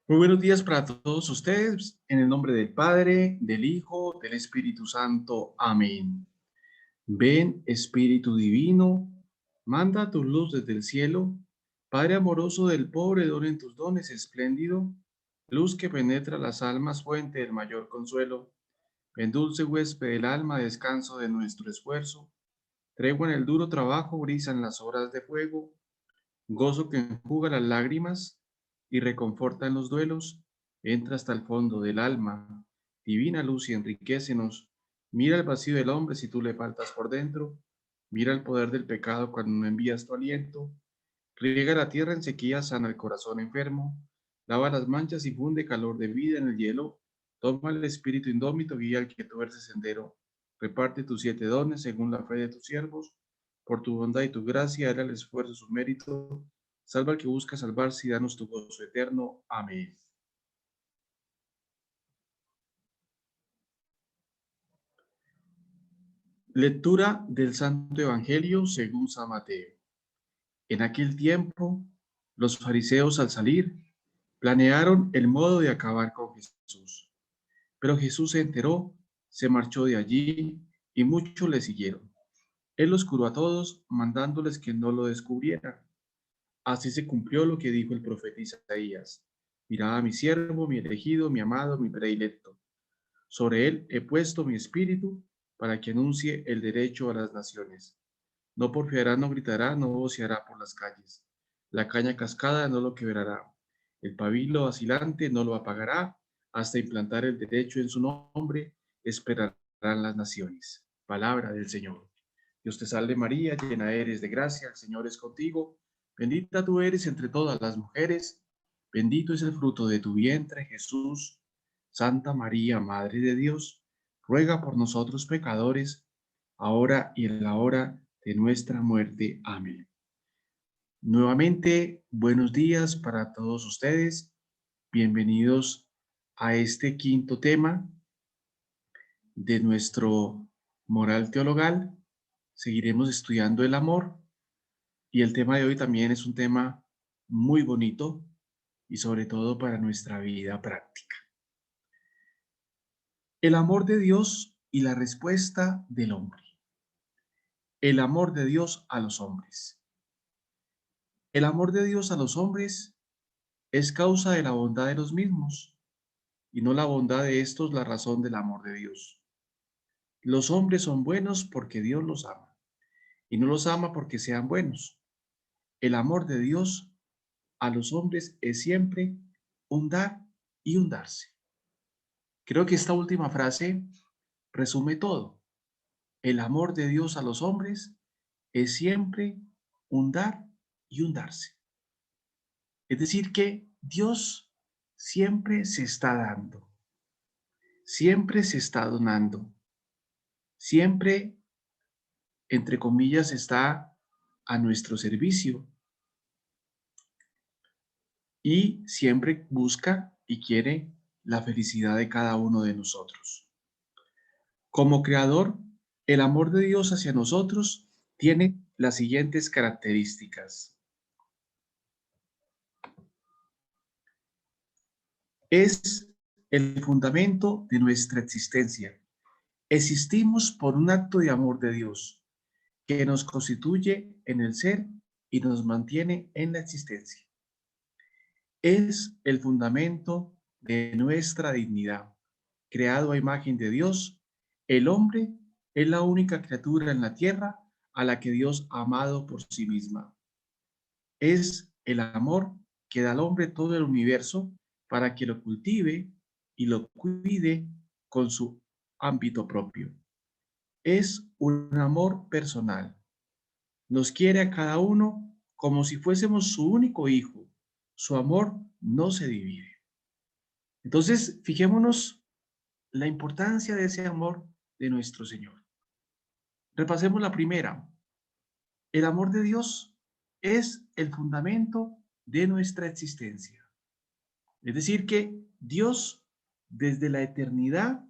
Muy buenos días para todos ustedes, en el nombre del Padre, del Hijo, del Espíritu Santo. Amén. Ven, Espíritu Divino, manda tu luz desde el cielo. Padre amoroso del pobre, en tus dones espléndido, luz que penetra las almas, fuente del mayor consuelo. Ven, dulce huésped del alma, descanso de nuestro esfuerzo. Tregua en el duro trabajo, brisa en las horas de fuego, gozo que enjuga las lágrimas y reconforta en los duelos, entra hasta el fondo del alma, divina luz y enriquecenos. Mira el vacío del hombre si tú le faltas por dentro, mira el poder del pecado cuando no envías tu aliento, riega la tierra en sequía, sana el corazón enfermo, lava las manchas y funde calor de vida en el hielo, toma el espíritu indómito, guía al que tuerce sendero, reparte tus 7 dones según la fe de tus siervos, por tu bondad y tu gracia, era el esfuerzo su mérito, salva al que busca salvarse y danos tu gozo eterno. Amén. Lectura del Santo Evangelio según San Mateo. En aquel tiempo, los fariseos al salir planearon el modo de acabar con Jesús. Pero Jesús se enteró, se marchó de allí y muchos le siguieron. Él los curó a todos, mandándoles que no lo descubrieran. Así se cumplió lo que dijo el profeta Isaías. Mirad a mi siervo, mi elegido, mi amado, mi predilecto. Sobre él he puesto mi espíritu para que anuncie el derecho a las naciones. No porfiará, no gritará, no voceará por las calles. La caña cascada no lo quebrará. El pabilo vacilante no lo apagará. Hasta implantar el derecho en su nombre, esperarán las naciones. Palabra del Señor. Dios te salve María, llena eres de gracia, el Señor es contigo. Bendita tú eres entre todas las mujeres. Bendito es el fruto de tu vientre, Jesús. Santa María, Madre de Dios, ruega por nosotros pecadores, ahora y en la hora de nuestra muerte. Amén. Nuevamente, buenos días para todos ustedes. Bienvenidos a este quinto tema de nuestro moral teologal. Seguiremos estudiando el amor y el tema de hoy también es un tema muy bonito y sobre todo para nuestra vida práctica. El amor de Dios y la respuesta del hombre. El amor de Dios a los hombres. El amor de Dios a los hombres es causa de la bondad de los mismos, y no la bondad de estos la razón del amor de Dios. Los hombres son buenos porque Dios los ama, y no los ama porque sean buenos. El amor de Dios a los hombres es siempre un dar y un darse. Creo que esta última frase resume todo. El amor de Dios a los hombres es siempre un dar y un darse. Es decir, que Dios siempre se está dando, siempre se está donando, siempre, entre comillas, está a nuestro servicio y siempre busca y quiere la felicidad de cada uno de nosotros. Como creador, el amor de Dios hacia nosotros tiene las siguientes características. Es el fundamento de nuestra existencia. Existimos por un acto de amor de Dios que nos constituye en el ser y nos mantiene en la existencia. Es el fundamento de nuestra dignidad. Creado a imagen de Dios, el hombre es la única criatura en la tierra a la que Dios ha amado por sí misma. Es el amor que da al hombre todo el universo para que lo cultive y lo cuide con su ámbito propio. Es un amor personal. Nos quiere a cada uno como si fuésemos su único hijo. Su amor no se divide. Entonces, fijémonos la importancia de ese amor de nuestro Señor. Repasemos la primera. El amor de Dios es el fundamento de nuestra existencia. Es decir, que Dios desde la eternidad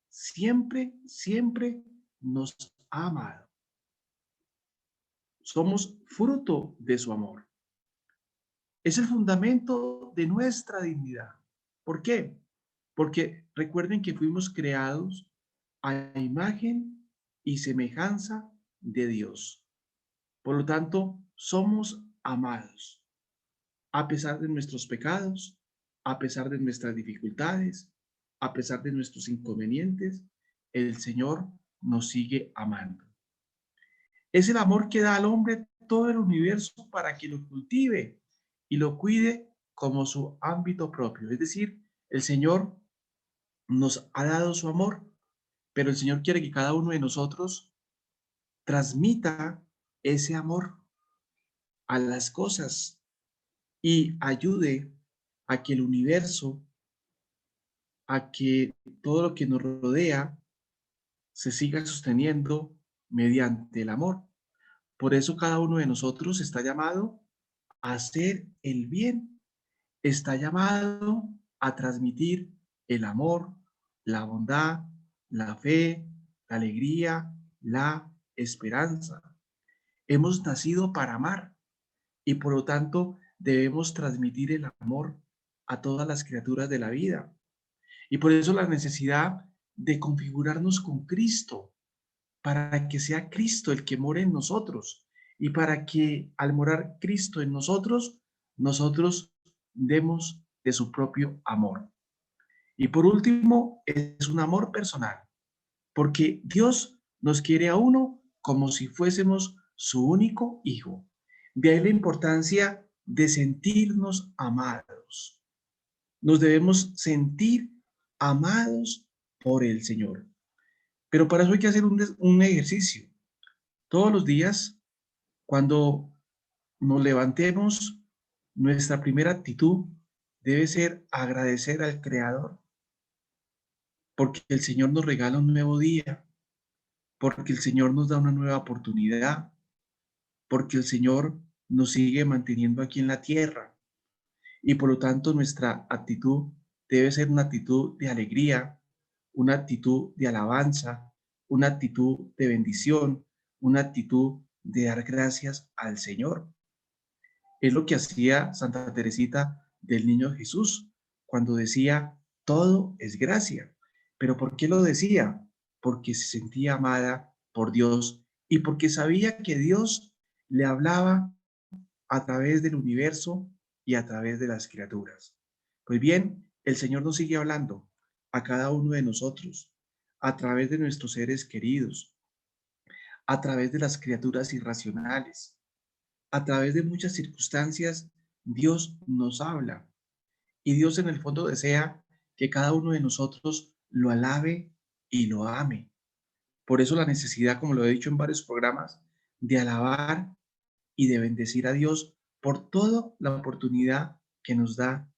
siempre, siempre nos ha amado. Somos fruto de su amor. Es el fundamento de nuestra dignidad. ¿Por qué? Porque recuerden que fuimos creados a imagen y semejanza de Dios. Por lo tanto, somos amados, a pesar de nuestros pecados, a pesar de nuestras dificultades, a pesar de nuestros inconvenientes, el Señor nos sigue amando. Es el amor que da al hombre todo el universo para que lo cultive y lo cuide como su ámbito propio. Es decir, el Señor nos ha dado su amor, pero el Señor quiere que cada uno de nosotros transmita ese amor a las cosas y ayude a que el universo, a que todo lo que nos rodea se siga sosteniendo mediante el amor. Por eso cada uno de nosotros está llamado a hacer el bien, está llamado a transmitir el amor, la bondad, la fe, la alegría, la esperanza. Hemos nacido para amar y por lo tanto debemos transmitir el amor a todas las criaturas de la vida. Y por eso la necesidad de configurarnos con Cristo, para que sea Cristo el que more en nosotros y para que al morar Cristo en nosotros, nosotros demos de su propio amor. Y por último, es un amor personal, porque Dios nos quiere a uno como si fuésemos su único hijo. De ahí la importancia de sentirnos amados. Nos debemos sentir amados por el Señor. Pero para eso hay que hacer un ejercicio. Todos los días, cuando nos levantemos, nuestra primera actitud debe ser agradecer al Creador, porque el Señor nos regala un nuevo día, porque el Señor nos da una nueva oportunidad, porque el Señor nos sigue manteniendo aquí en la tierra. Y por lo tanto, nuestra actitud debe ser una actitud de alegría, una actitud de alabanza, una actitud de bendición, una actitud de dar gracias al Señor. Es lo que hacía Santa Teresita del Niño Jesús cuando decía, todo es gracia. ¿Pero por qué lo decía? Porque se sentía amada por Dios y porque sabía que Dios le hablaba a través del universo y a través de las criaturas. Pues bien, el Señor nos sigue hablando a cada uno de nosotros, a través de nuestros seres queridos, a través de las criaturas irracionales, a través de muchas circunstancias, Dios nos habla. Y Dios en el fondo desea que cada uno de nosotros lo alabe y lo ame. Por eso la necesidad, como lo he dicho en varios programas, de alabar y de bendecir a Dios por toda la oportunidad que nos da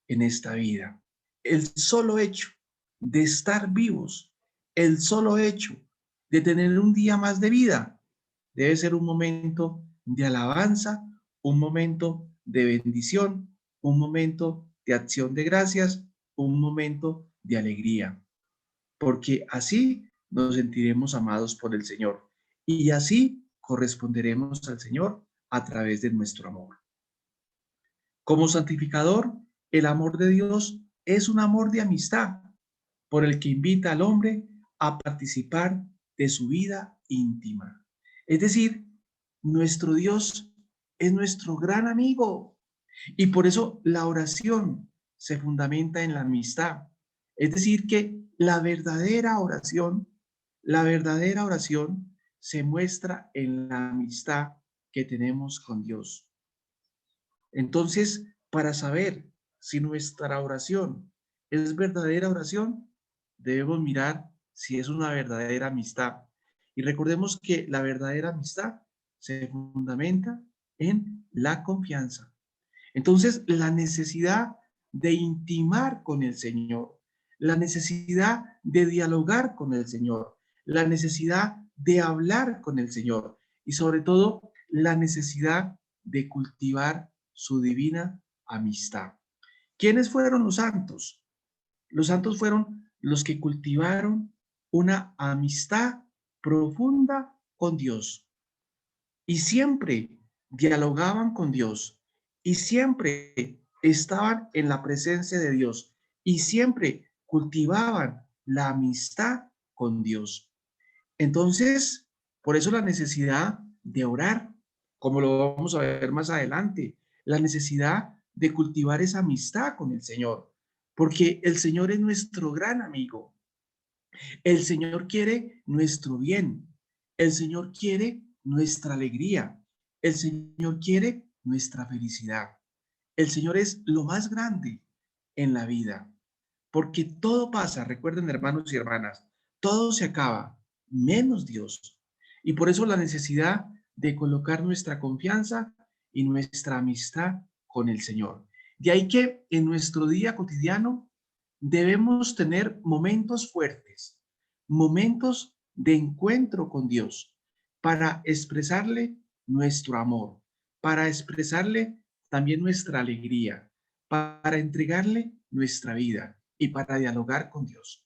en esta vida. El solo hecho de estar vivos, el solo hecho de tener un día más de vida, debe ser un momento de alabanza, un momento de bendición, un momento de acción de gracias, un momento de alegría, porque así nos sentiremos amados por el Señor y así corresponderemos al Señor a través de nuestro amor. Como santificador, el amor de Dios es un amor de amistad por el que invita al hombre a participar de su vida íntima. Es decir, nuestro Dios es nuestro gran amigo y por eso la oración se fundamenta en la amistad. Es decir, que la verdadera oración se muestra en la amistad que tenemos con Dios. Entonces, para saber si nuestra oración es verdadera oración, debemos mirar si es una verdadera amistad. Y recordemos que la verdadera amistad se fundamenta en la confianza. Entonces, la necesidad de intimar con el Señor, la necesidad de dialogar con el Señor, la necesidad de hablar con el Señor y sobre todo la necesidad de cultivar su divina amistad. ¿Quiénes fueron los santos? Los santos fueron los que cultivaron una amistad profunda con Dios y siempre dialogaban con Dios y siempre estaban en la presencia de Dios y siempre cultivaban la amistad con Dios. Entonces, por eso la necesidad de orar, como lo vamos a ver más adelante, la necesidad de cultivar esa amistad con el Señor, porque el Señor es nuestro gran amigo. El Señor quiere nuestro bien. El Señor quiere nuestra alegría. El Señor quiere nuestra felicidad. El Señor es lo más grande en la vida, porque todo pasa, recuerden hermanos y hermanas, todo se acaba, menos Dios. Y por eso la necesidad de colocar nuestra confianza y nuestra amistad con el Señor. De ahí que en nuestro día cotidiano debemos tener momentos fuertes, momentos de encuentro con Dios para expresarle nuestro amor, para expresarle también nuestra alegría, para entregarle nuestra vida y para dialogar con Dios.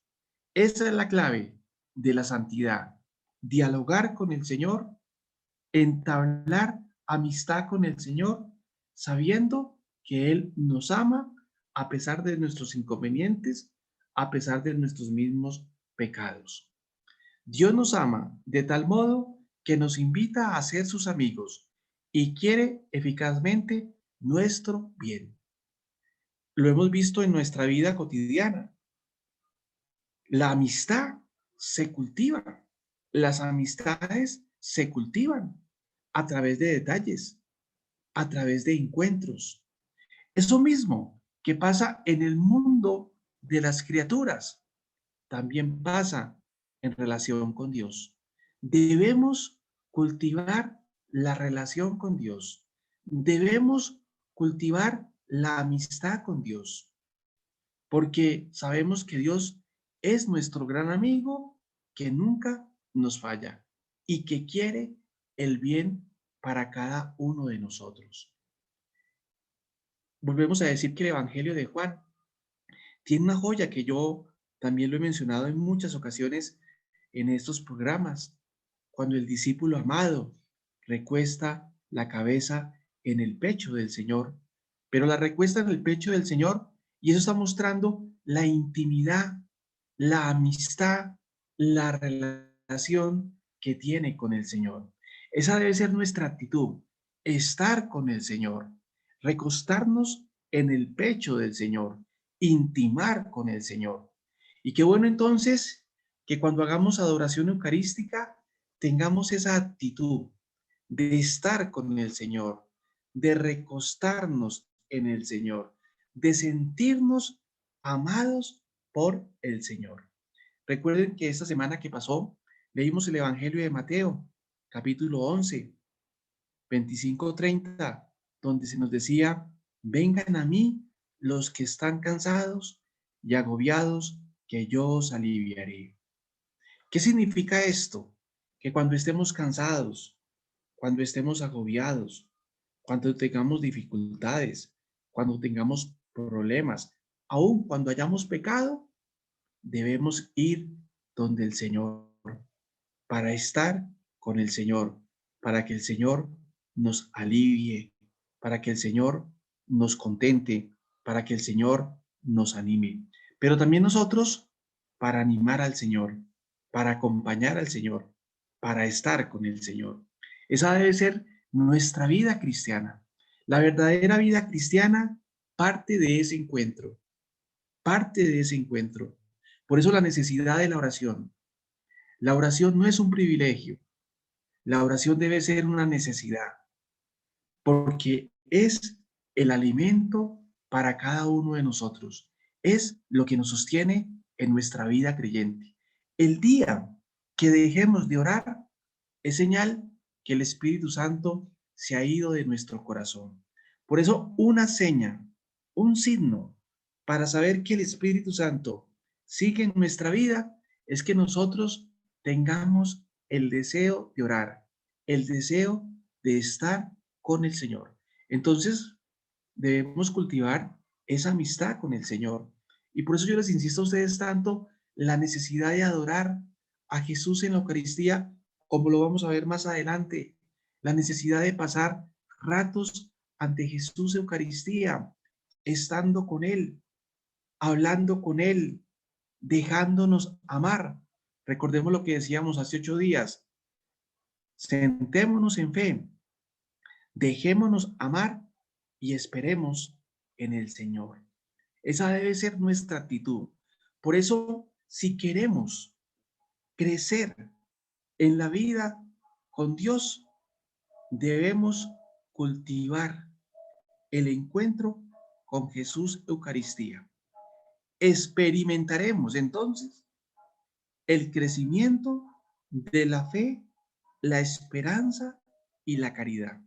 Esa es la clave de la santidad. Dialogar con el Señor, entablar amistad con el Señor, sabiendo que Él nos ama a pesar de nuestros inconvenientes, a pesar de nuestros mismos pecados. Dios nos ama de tal modo que nos invita a ser sus amigos y quiere eficazmente nuestro bien. Lo hemos visto en nuestra vida cotidiana. La amistad se cultiva. Las amistades se cultivan a través de detalles, a través de encuentros. Eso mismo que pasa en el mundo de las criaturas, también pasa en relación con Dios. Debemos cultivar la relación con Dios. Debemos cultivar la amistad con Dios, porque sabemos que Dios es nuestro gran amigo que nunca nos falla y que quiere el bien para cada uno de nosotros. Volvemos a decir que el Evangelio de Juan tiene una joya que yo también lo he mencionado en muchas ocasiones en estos programas, cuando el discípulo amado recuesta la cabeza en el pecho del Señor, pero la recuesta en el pecho del Señor y eso está mostrando la intimidad, la amistad, la relación que tiene con el Señor. Esa debe ser nuestra actitud, estar con el Señor, recostarnos en el pecho del Señor, intimar con el Señor. Y qué bueno entonces que cuando hagamos adoración eucarística tengamos esa actitud de estar con el Señor, de recostarnos en el Señor, de sentirnos amados por el Señor. Recuerden que esta semana que pasó leímos el Evangelio de Mateo, capítulo 11, 25-30, donde se nos decía, vengan a mí los que están cansados y agobiados, que yo os aliviaré. ¿Qué significa esto? Que cuando estemos cansados, cuando estemos agobiados, cuando tengamos dificultades, cuando tengamos problemas, aun cuando hayamos pecado, debemos ir donde el Señor para estar con el Señor, para que el Señor nos alivie, para que el Señor nos contente, para que el Señor nos anime. Pero también nosotros para animar al Señor, para acompañar al Señor, para estar con el Señor. Esa debe ser nuestra vida cristiana. La verdadera vida cristiana parte de ese encuentro, parte de ese encuentro. Por eso la necesidad de la oración. La oración no es un privilegio, la oración debe ser una necesidad, porque es el alimento para cada uno de nosotros. Es lo que nos sostiene en nuestra vida creyente. El día que dejemos de orar es señal que el Espíritu Santo se ha ido de nuestro corazón. Por eso, una seña, un signo para saber que el Espíritu Santo sigue en nuestra vida es que nosotros tengamos el deseo de orar, el deseo de estar con el Señor. Entonces, debemos cultivar esa amistad con el Señor. Y por eso yo les insisto a ustedes tanto la necesidad de adorar a Jesús en la Eucaristía, como lo vamos a ver más adelante, la necesidad de pasar ratos ante Jesús Eucaristía, estando con Él, hablando con Él, dejándonos amar. Recordemos lo que decíamos hace 8 días. Sentémonos en fe, dejémonos amar y esperemos en el Señor. Esa debe ser nuestra actitud. Por eso, si queremos crecer en la vida con Dios, debemos cultivar el encuentro con Jesús Eucaristía. Experimentaremos entonces el crecimiento de la fe, la esperanza y la caridad.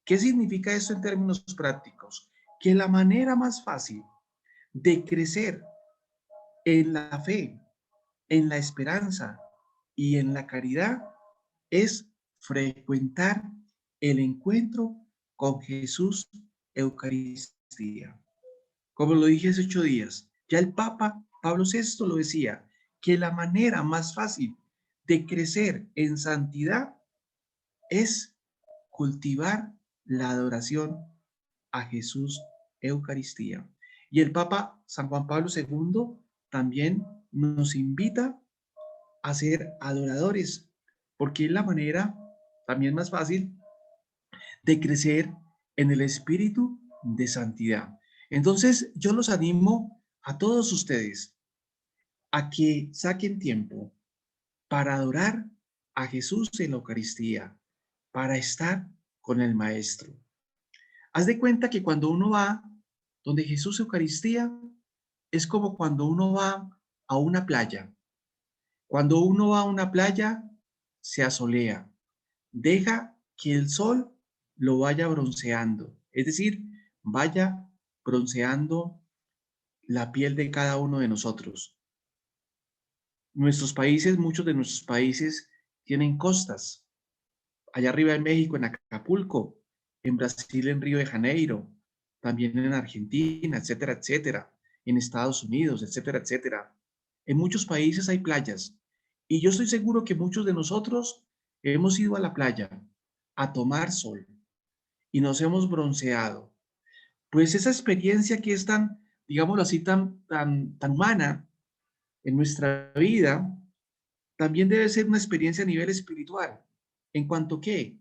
¿Qué significa esto en términos prácticos? Que la manera más fácil de crecer en la fe, en la esperanza y en la caridad es frecuentar el encuentro con Jesús Eucaristía. Como lo dije hace 8 días, ya el Papa Pablo VI lo decía, que la manera más fácil de crecer en santidad es cultivar la adoración a Jesús Eucaristía. Y el Papa San Juan Pablo II también nos invita a ser adoradores, porque es la manera también más fácil de crecer en el espíritu de santidad. Entonces, yo los animo a todos ustedes a que saquen tiempo para adorar a Jesús en la Eucaristía, para estar con el Maestro. Haz de cuenta que cuando uno va donde Jesús Eucaristía, es como cuando uno va a una playa. Cuando uno va a una playa, se asolea, deja que el sol lo vaya bronceando, es decir, vaya bronceando la piel de cada uno de nosotros. Nuestros países, muchos de nuestros países tienen costas. Allá arriba en México, en Acapulco, en Brasil, en Río de Janeiro, también en Argentina, etcétera, etcétera, en Estados Unidos, etcétera, etcétera. En muchos países hay playas y yo estoy seguro que muchos de nosotros hemos ido a la playa a tomar sol y nos hemos bronceado. Pues esa experiencia que es tan, digámoslo así, tan humana en nuestra vida, también debe ser una experiencia a nivel espiritual. ¿En cuanto qué?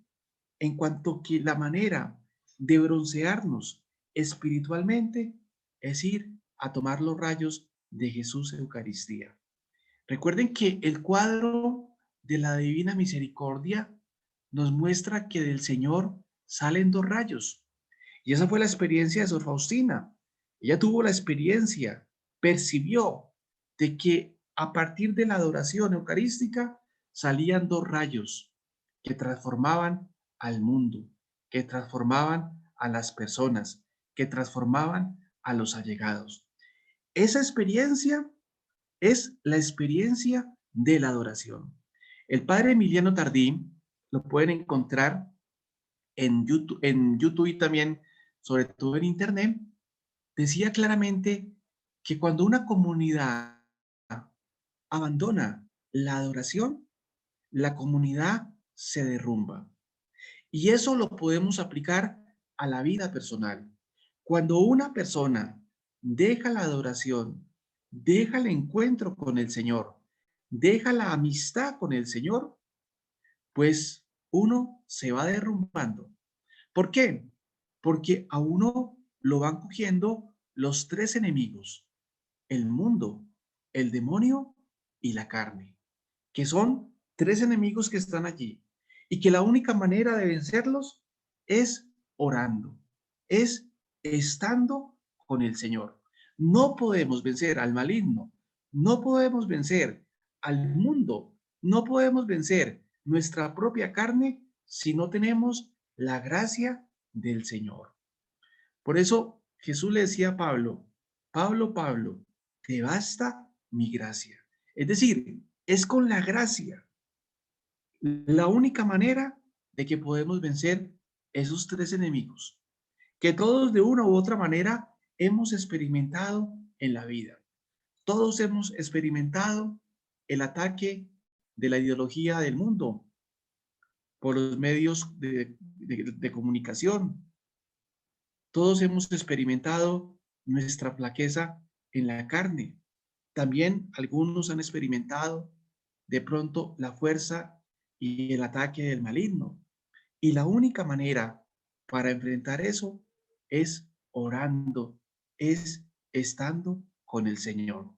En cuanto que la manera de broncearnos espiritualmente es ir a tomar los rayos de Jesús Eucaristía. Recuerden que el cuadro de la Divina Misericordia nos muestra que del Señor salen 2 rayos. Y esa fue la experiencia de Sor Faustina. Ella tuvo la experiencia, percibió de que a partir de la adoración eucarística salían 2 rayos que transformaban al mundo, que transformaban a las personas, que transformaban a los allegados. Esa experiencia es la experiencia de la adoración. El padre Emiliano Tardí lo pueden encontrar en YouTube y también, sobre todo en Internet, decía claramente que cuando una comunidad abandona la adoración, la comunidad se derrumba. Y eso lo podemos aplicar a la vida personal. Cuando una persona deja la adoración, deja el encuentro con el Señor, deja la amistad con el Señor, pues uno se va derrumbando. ¿Por qué? Porque a uno lo van cogiendo los 3 enemigos: el mundo, el demonio y la carne, que son 3 enemigos que están allí y que la única manera de vencerlos es orando, es estando con el Señor. No podemos vencer al maligno, no podemos vencer al mundo, no podemos vencer nuestra propia carne si no tenemos la gracia del Señor. Por eso Jesús le decía a Pablo, Pablo, Pablo, te basta mi gracia. Es decir, es con la gracia la única manera de que podemos vencer esos 3 enemigos, que todos de una u otra manera hemos experimentado en la vida. Todos hemos experimentado el ataque de la ideología del mundo por los medios de comunicación. Todos hemos experimentado nuestra flaqueza en la carne. También algunos han experimentado de pronto la fuerza y el ataque del maligno. Y la única manera para enfrentar eso es orando, es estando con el Señor.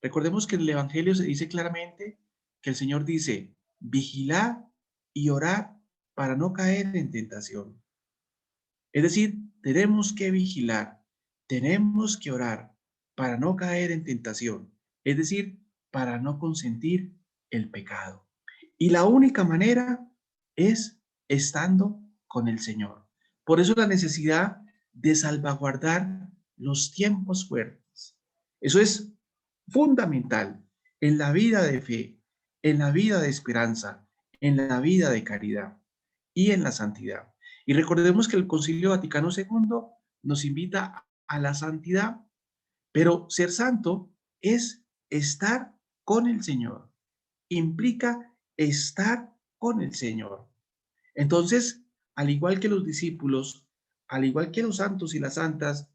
Recordemos que en el Evangelio se dice claramente que el Señor dice, vigilad y orad para no caer en tentación. Es decir, tenemos que vigilar, tenemos que orar para no caer en tentación, es decir, para no consentir el pecado. Y la única manera es estando con el Señor. Por eso la necesidad de salvaguardar los tiempos fuertes. Eso es fundamental en la vida de fe, en la vida de esperanza, en la vida de caridad y en la santidad. Y recordemos que el Concilio Vaticano II nos invita a la santidad, pero ser santo es estar con el Señor. Implica estar con el Señor. Entonces, al igual que los discípulos, al igual que los santos y las santas,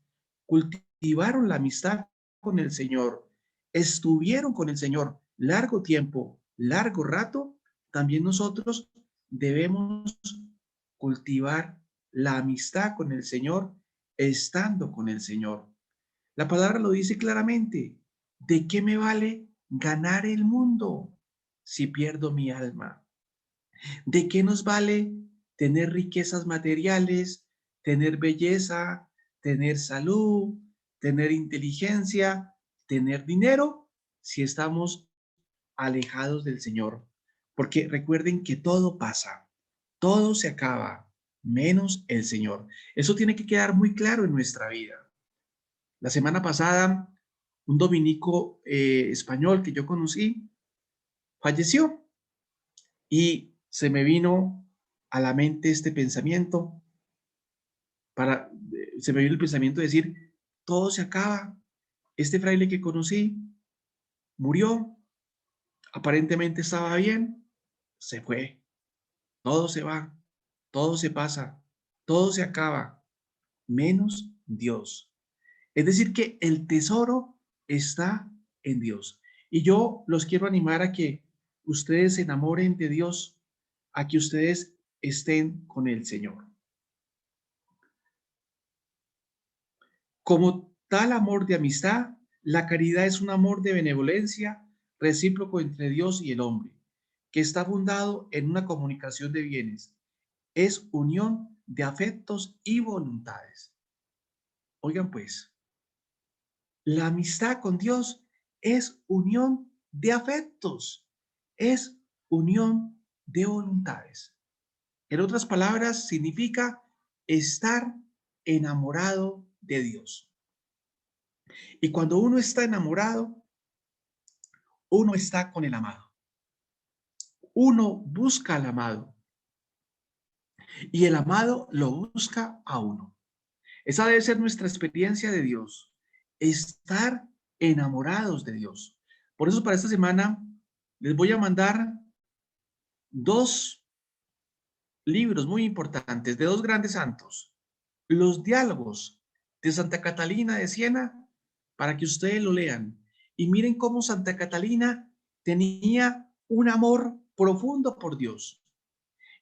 cultivaron la amistad con el Señor, estuvieron con el Señor largo tiempo, largo rato, también nosotros debemos cultivar la amistad con el Señor, estando con el Señor. La palabra lo dice claramente. ¿De qué me vale ganar el mundo si pierdo mi alma? ¿De qué nos vale tener riquezas materiales, tener belleza, tener salud, tener inteligencia, tener dinero, si estamos alejados del Señor? Porque recuerden que todo pasa, todo se acaba, menos el Señor. Eso tiene que quedar muy claro en nuestra vida. La semana pasada, un dominico español que yo conocí falleció y se me vino a la mente este pensamiento, se me vino el pensamiento de decir, todo se acaba. Este fraile que conocí murió, aparentemente estaba bien, se fue, todo se va, todo se pasa, todo se acaba, menos Dios. Es decir, que el tesoro está en Dios. Y yo los quiero animar a que ustedes se enamoren de Dios, a que ustedes estén con el Señor. Como tal amor de amistad, la caridad es un amor de benevolencia recíproco entre Dios y el hombre, que está fundado en una comunicación de bienes. Es unión de afectos y voluntades. Oigan pues, la amistad con Dios es unión de afectos, es unión de voluntades. En otras palabras, significa estar enamorado de Dios. Y cuando uno está enamorado, uno está con el amado. Uno busca al amado y el amado lo busca a uno. Esa debe ser nuestra experiencia de Dios, estar enamorados de Dios. Por eso para esta semana les voy a mandar dos libros muy importantes de dos grandes santos, los diálogos de Santa Catalina de Siena, para que ustedes lo lean y miren cómo Santa Catalina tenía un amor profundo por Dios.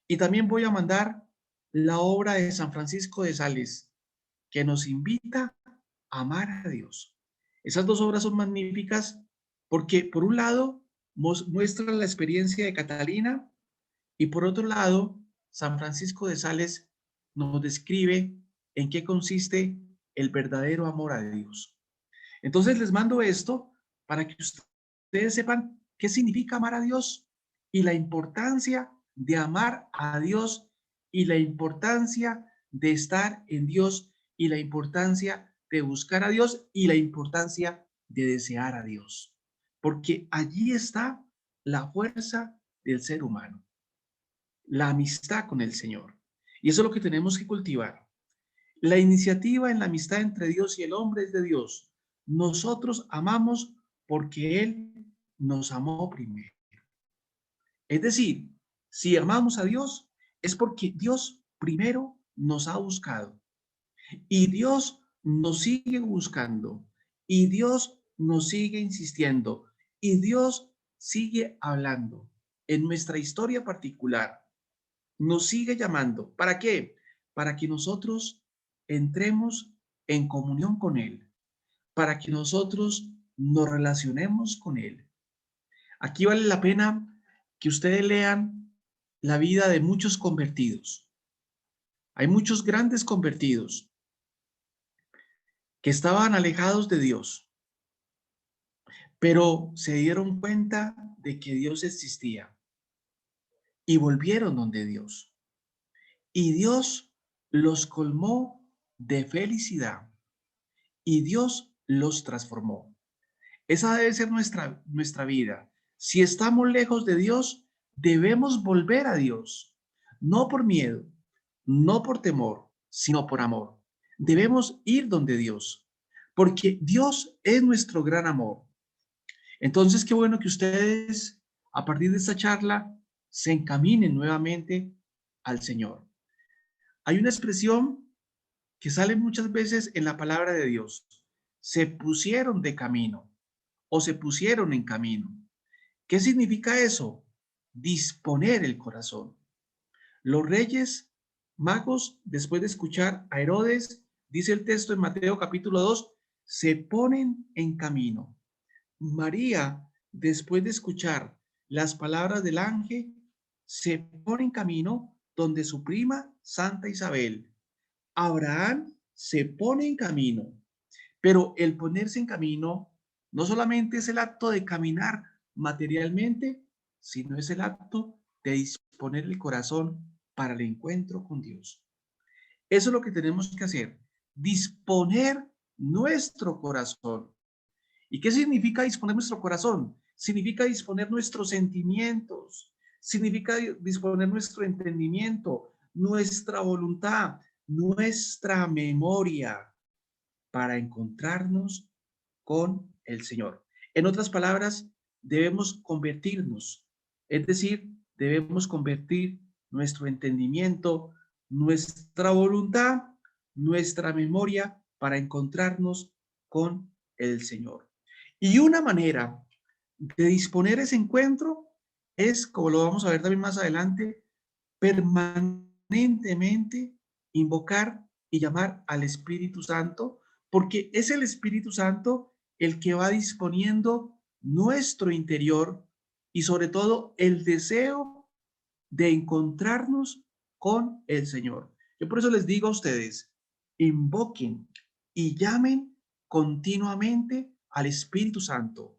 Y también voy a mandar la obra de San Francisco de Sales, que nos invita a amar a Dios. Esas dos obras son magníficas porque, por un lado, muestran la experiencia de Catalina y, por otro lado, San Francisco de Sales nos describe en qué consiste el verdadero amor a Dios. Entonces les mando esto para que ustedes sepan qué significa amar a Dios y la importancia de amar a Dios y la importancia de estar en Dios y la importancia de buscar a Dios y la importancia de desear a Dios. Porque allí está la fuerza del ser humano, la amistad con el Señor. Y eso es lo que tenemos que cultivar. La iniciativa en la amistad entre Dios y el hombre es de Dios. Nosotros amamos porque Él nos amó primero. Es decir, si amamos a Dios, es porque Dios primero nos ha buscado. Y Dios nos sigue buscando. Y Dios nos sigue insistiendo. Y Dios sigue hablando en nuestra historia particular. Nos sigue llamando. ¿Para qué? Para que nosotros entremos en comunión con Él. Para que nosotros nos relacionemos con Él. Aquí vale la pena que ustedes lean la vida de muchos convertidos. Hay muchos grandes convertidos que estaban alejados de Dios, pero se dieron cuenta de que Dios existía y volvieron donde Dios. Y Dios los colmó de felicidad y Dios los transformó. Esa debe ser nuestra vida. Si estamos lejos de Dios, debemos volver a Dios, no por miedo, no por temor, sino por amor. Debemos ir donde Dios, porque Dios es nuestro gran amor. Entonces, qué bueno que ustedes, a partir de esta charla, se encaminen nuevamente al Señor. Hay una expresión que sale muchas veces en la palabra de Dios. Se pusieron de camino o se pusieron en camino. ¿Qué significa eso? Disponer el corazón. Los reyes magos, después de escuchar a Herodes, dice el texto en Mateo capítulo 2, se ponen en camino. María, después de escuchar las palabras del ángel, se pone en camino donde su prima Santa Isabel. Abraham se pone en camino, pero el ponerse en camino no solamente es el acto de caminar materialmente, sino es el acto de disponer el corazón para el encuentro con Dios. Eso es lo que tenemos que hacer, disponer nuestro corazón. ¿Y qué significa disponer nuestro corazón? Significa disponer nuestros sentimientos, significa disponer nuestro entendimiento, nuestra voluntad, nuestra memoria para encontrarnos con el Señor. En otras palabras, debemos convertirnos, es decir, debemos convertir nuestro entendimiento, nuestra voluntad, nuestra memoria para encontrarnos con el Señor. Y una manera de disponer ese encuentro es, como lo vamos a ver también más adelante, permanentemente invocar y llamar al Espíritu Santo, porque es el Espíritu Santo el que va disponiendo nuestro interior y sobre todo el deseo de encontrarnos con el Señor. Yo por eso les digo a ustedes, invoquen y llamen continuamente al Espíritu Santo.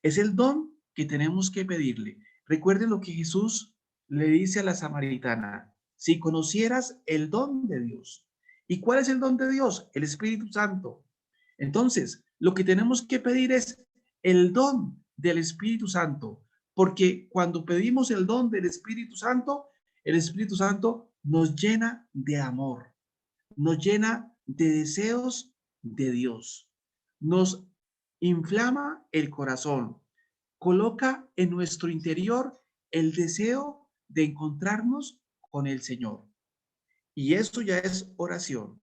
Es el don que tenemos que pedirle. Recuerden lo que Jesús le dice a la samaritana, si conocieras el don de Dios. ¿Y cuál es el don de Dios? El Espíritu Santo. Entonces, lo que tenemos que pedir es el don del Espíritu Santo, porque cuando pedimos el don del Espíritu Santo nos llena de amor, nos llena de deseos de Dios, nos inflama el corazón, coloca en nuestro interior el deseo de encontrarnos con el Señor. Y esto ya es oración.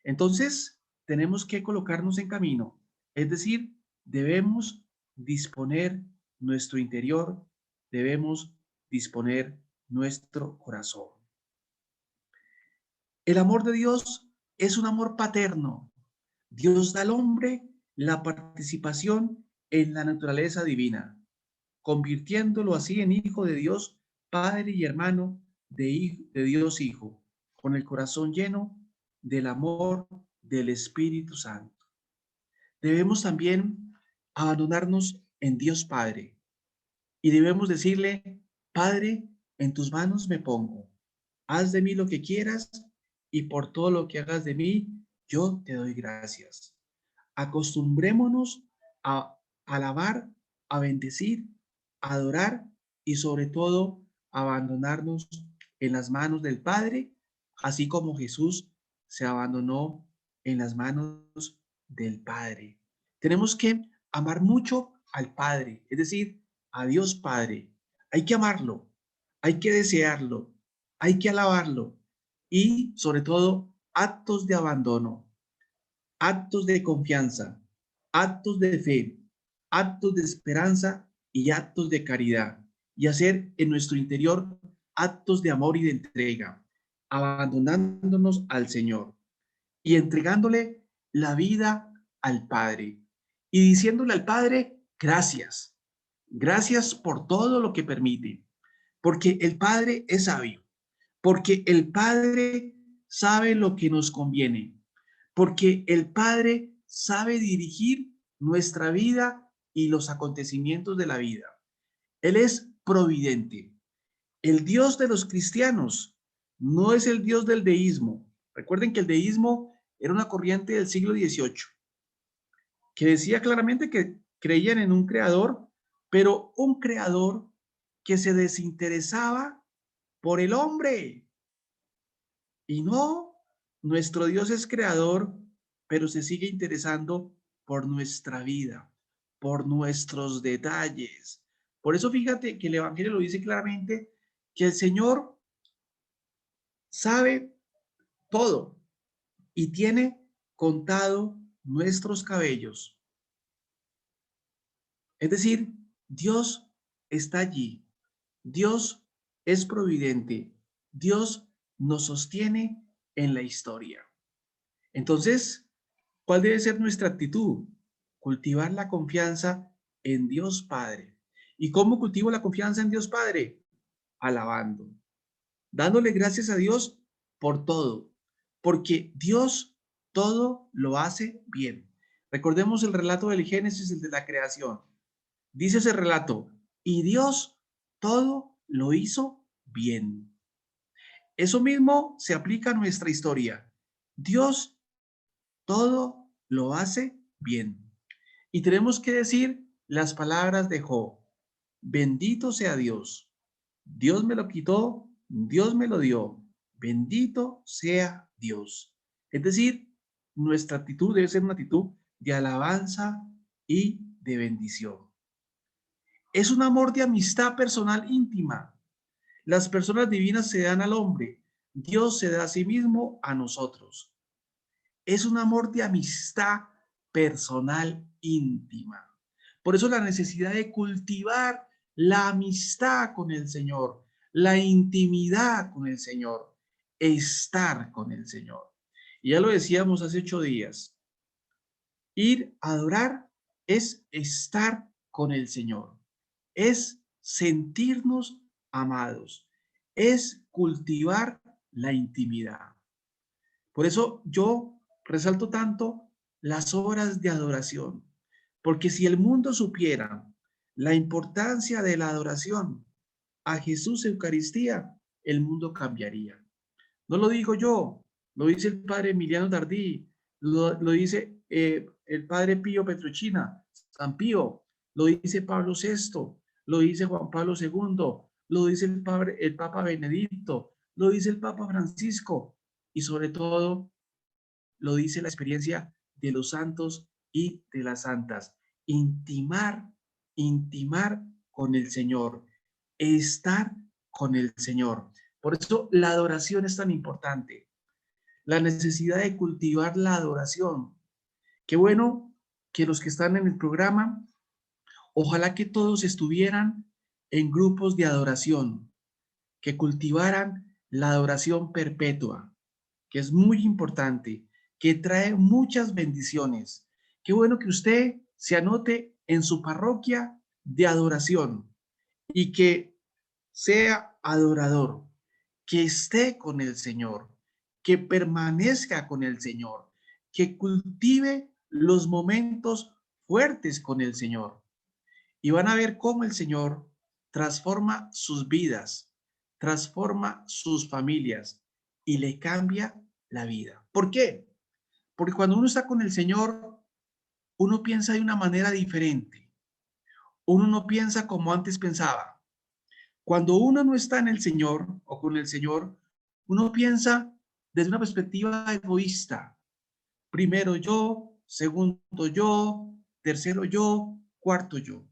Entonces, tenemos que colocarnos en camino, es decir, debemos disponer nuestro interior, debemos disponer nuestro corazón. El amor de Dios es un amor paterno. Dios da al hombre la participación en la naturaleza divina, convirtiéndolo así en hijo de Dios, padre y hermano de Dios Hijo, con el corazón lleno del amor del Espíritu Santo. Debemos también abandonarnos en Dios Padre y debemos decirle, Padre, en tus manos me pongo. Haz de mí lo que quieras y por todo lo que hagas de mí, yo te doy gracias. Acostumbrémonos a alabar, a bendecir, a adorar y sobre todo abandonarnos en las manos del Padre, así como Jesús se abandonó en las manos del Padre. Tenemos que amar mucho al Padre, es decir, a Dios Padre. Hay que amarlo, hay que desearlo, hay que alabarlo y sobre todo actos de abandono, actos de confianza, actos de fe, actos de esperanza y actos de caridad, y hacer en nuestro interior actos de amor y de entrega, abandonándonos al Señor y entregándole la vida al Padre y diciéndole al Padre, gracias, gracias por todo lo que permite, porque el Padre es sabio, porque el Padre sabe lo que nos conviene, porque el Padre sabe dirigir nuestra vida y los acontecimientos de la vida. Él es providente. El Dios de los cristianos no es el Dios del deísmo. Recuerden que el deísmo era una corriente del siglo XVIII que decía claramente que creían en un creador, pero un creador que se desinteresaba por el hombre. Y no, nuestro Dios es creador, pero se sigue interesando por nuestra vida, por nuestros detalles. Por eso fíjate que el Evangelio lo dice claramente, que el Señor sabe todo y tiene contado nuestros cabellos. Es decir, Dios está allí. Dios es providente. Dios nos sostiene en la historia. Entonces, ¿cuál debe ser nuestra actitud? Cultivar la confianza en Dios Padre. ¿Y cómo cultivo la confianza en Dios Padre? Alabando, dándole gracias a Dios por todo, porque Dios todo lo hace bien. Recordemos el relato del Génesis, el de la creación. Dice ese relato, y Dios todo lo hizo bien. Eso mismo se aplica a nuestra historia. Dios todo lo hace bien. Y tenemos que decir las palabras de Job. Bendito sea Dios. Dios me lo quitó, Dios me lo dio. Bendito sea Dios. Es decir, nuestra actitud debe ser una actitud de alabanza y de bendición. Es un amor de amistad personal íntima. Las personas divinas se dan al hombre. Dios se da a sí mismo a nosotros. Es un amor de amistad personal íntima. Por eso la necesidad de cultivar la amistad con el Señor, la intimidad con el Señor, estar con el Señor. Y ya lo decíamos hace 8 días, ir a adorar es estar con el Señor, es sentirnos amados, es cultivar la intimidad. Por eso yo resalto tanto las horas de adoración, porque si el mundo supiera la importancia de la adoración a Jesús Eucaristía, el mundo cambiaría. No lo digo yo, lo dice el padre Emiliano Tardí, lo dice el padre Pío Petrучina, San Pío, lo dice Pablo VI, lo dice Juan Pablo II, lo dice el Papa Benedicto, lo dice el Papa Francisco y sobre todo lo dice la experiencia de los santos y de las santas. Intimar, intimar con el Señor, estar con el Señor. Por eso la adoración es tan importante. La necesidad de cultivar la adoración. Qué bueno que los que están en el programa, ojalá que todos estuvieran en grupos de adoración, que cultivaran la adoración perpetua, que es muy importante, que trae muchas bendiciones. Qué bueno que usted se anote en su parroquia de adoración y que sea adorador, que esté con el Señor, que permanezca con el Señor, que cultive los momentos fuertes con el Señor. Y van a ver cómo el Señor transforma sus vidas, transforma sus familias y le cambia la vida. ¿Por qué? Porque cuando uno está con el Señor, uno piensa de una manera diferente. Uno no piensa como antes pensaba. Cuando uno no está en el Señor o con el Señor, uno piensa desde una perspectiva egoísta. Primero yo, segundo yo, tercero yo, cuarto yo.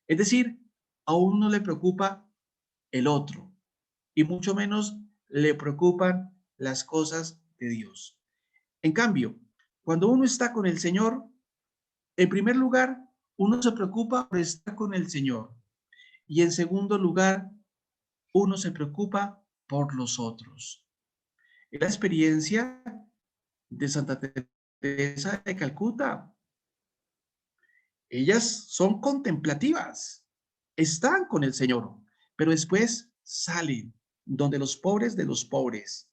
Es decir, a uno no le preocupa el otro y mucho menos le preocupan las cosas de Dios. En cambio, cuando uno está con el Señor, en primer lugar, uno se preocupa por estar con el Señor. Y en segundo lugar, uno se preocupa por los otros. Es la experiencia de Santa Teresa de Calcuta. Ellas son contemplativas, están con el Señor, pero después salen donde los pobres de los pobres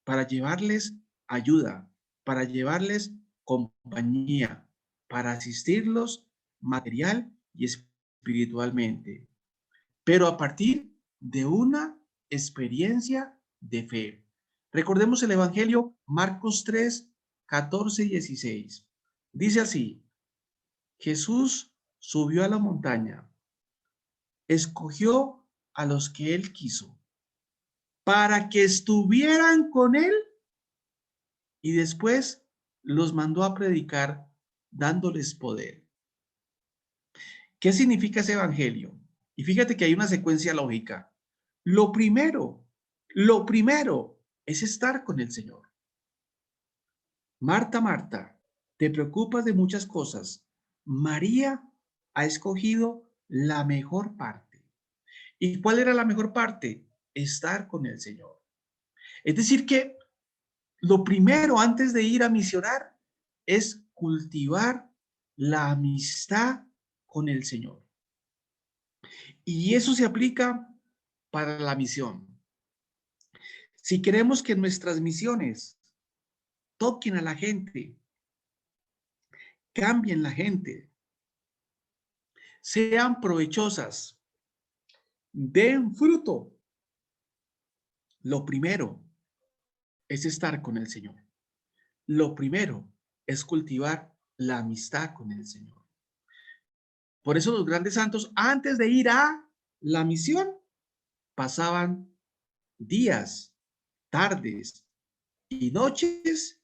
para llevarles ayuda, para llevarles compañía, para asistirlos material y espiritualmente, pero a partir de una experiencia de fe. Recordemos el Evangelio Marcos 3, 14 y 16. Dice así: Jesús subió a la montaña, escogió a los que él quiso para que estuvieran con él y después los mandó a predicar dándoles poder. ¿Qué significa ese evangelio? Y fíjate que hay una secuencia lógica. Lo primero es estar con el Señor. Marta, Marta, te preocupas de muchas cosas. María ha escogido la mejor parte. ¿Y cuál era la mejor parte? Estar con el Señor. Es decir que lo primero antes de ir a misionar es cultivar la amistad con el Señor. Y eso se aplica para la misión. Si queremos que nuestras misiones toquen a la gente, cambien la gente, sean provechosas, den fruto, lo primero es estar con el Señor. Lo primero es cultivar la amistad con el Señor. Por eso los grandes santos, antes de ir a la misión, pasaban días, tardes y noches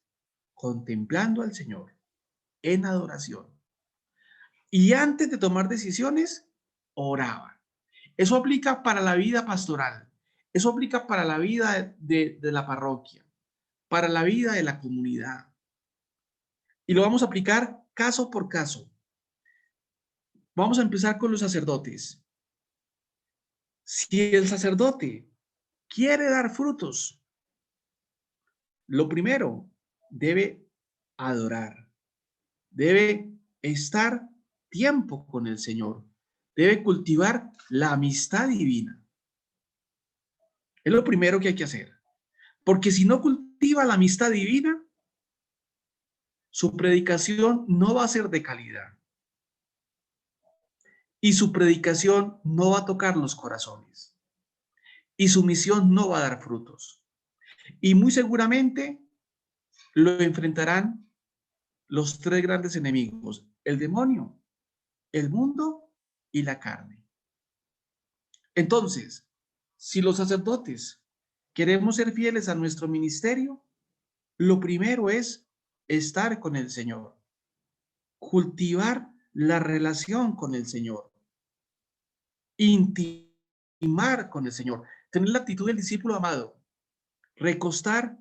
contemplando al Señor en adoración. Y antes de tomar decisiones, oraban. Eso aplica para la vida pastoral. Eso aplica para la vida de la parroquia, para la vida de la comunidad. Y lo vamos a aplicar caso por caso. Vamos a empezar con los sacerdotes. Si el sacerdote quiere dar frutos, lo primero, debe adorar, debe estar tiempo con el Señor, debe cultivar la amistad divina. Es lo primero que hay que hacer, porque si no cultiva la amistad divina, su predicación no va a ser de calidad y su predicación no va a tocar los corazones y su misión no va a dar frutos. Y muy seguramente lo enfrentarán los tres grandes enemigos: el demonio, el mundo y la carne. Entonces, si los sacerdotes queremos ser fieles a nuestro ministerio, lo primero es estar con el Señor, cultivar la relación con el Señor, intimar con el Señor, tener la actitud del discípulo amado, recostar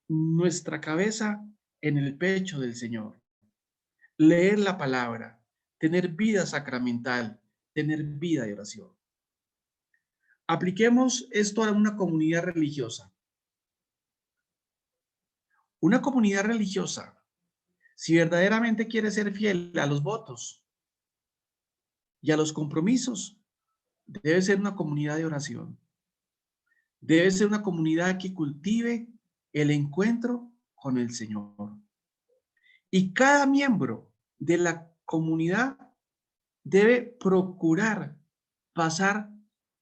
nuestra cabeza en el pecho del Señor, leer la palabra, tener vida sacramental, tener vida de oración. Apliquemos esto a una comunidad religiosa. Una comunidad religiosa, si verdaderamente quiere ser fiel a los votos y a los compromisos, debe ser una comunidad de oración. Debe ser una comunidad que cultive el encuentro con el Señor. Y cada miembro de la comunidad debe procurar pasar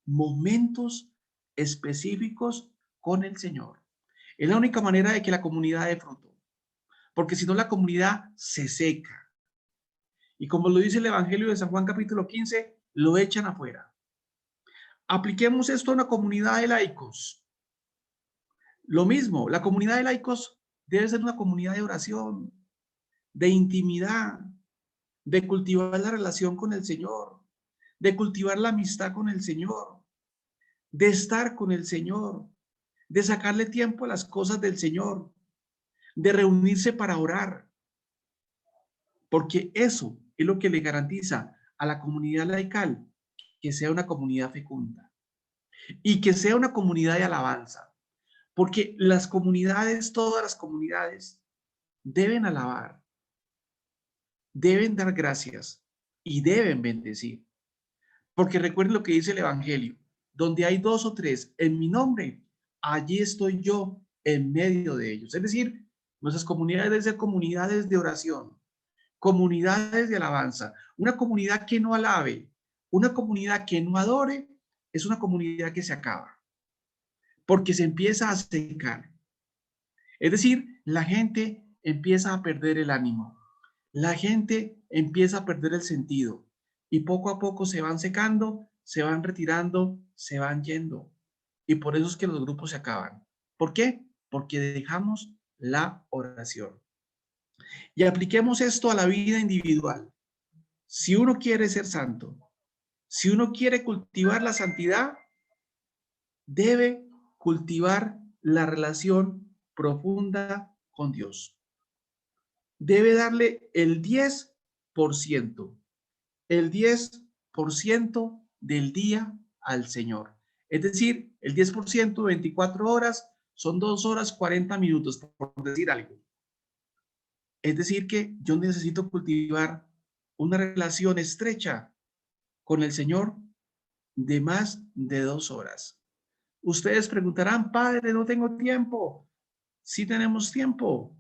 momentos específicos con el Señor. Es la única manera de que la comunidad dé fruto, porque si no la comunidad se seca. Y como lo dice el Evangelio de San Juan capítulo 15, lo echan afuera. Apliquemos esto a una comunidad de laicos. Lo mismo, la comunidad de laicos debe ser una comunidad de oración, de intimidad, de cultivar la relación con el Señor, de cultivar la amistad con el Señor, de estar con el Señor, de sacarle tiempo a las cosas del Señor. de reunirse para orar, porque eso es lo que le garantiza a la comunidad laical que sea una comunidad fecunda y que sea una comunidad de alabanza, porque las comunidades, todas las comunidades, deben alabar, deben dar gracias y deben bendecir. Porque recuerden lo que dice el Evangelio, donde hay dos o tres en mi nombre, allí estoy yo en medio de ellos. Es decir, nuestras comunidades deben ser comunidades de oración, comunidades de alabanza. Una comunidad que no alabe, una comunidad que no adore, es una comunidad que se acaba, porque se empieza a secar. Es decir, la gente empieza a perder el ánimo, la gente empieza a perder el sentido y poco a poco se van secando, se van retirando, se van yendo. Y por eso es que los grupos se acaban. ¿Por qué? Porque dejamos la oración. Y apliquemos esto a la vida individual. Si uno quiere ser santo, si uno quiere cultivar la santidad, debe cultivar la relación profunda con Dios. Debe darle el 10% del día al Señor. Es decir, el 10%, 24 horas, son 2 horas 40 minutos, por decir algo. Es decir, que yo necesito cultivar una relación estrecha con el Señor de más de 2 horas. Ustedes preguntarán, Padre, no tengo tiempo. Sí tenemos tiempo.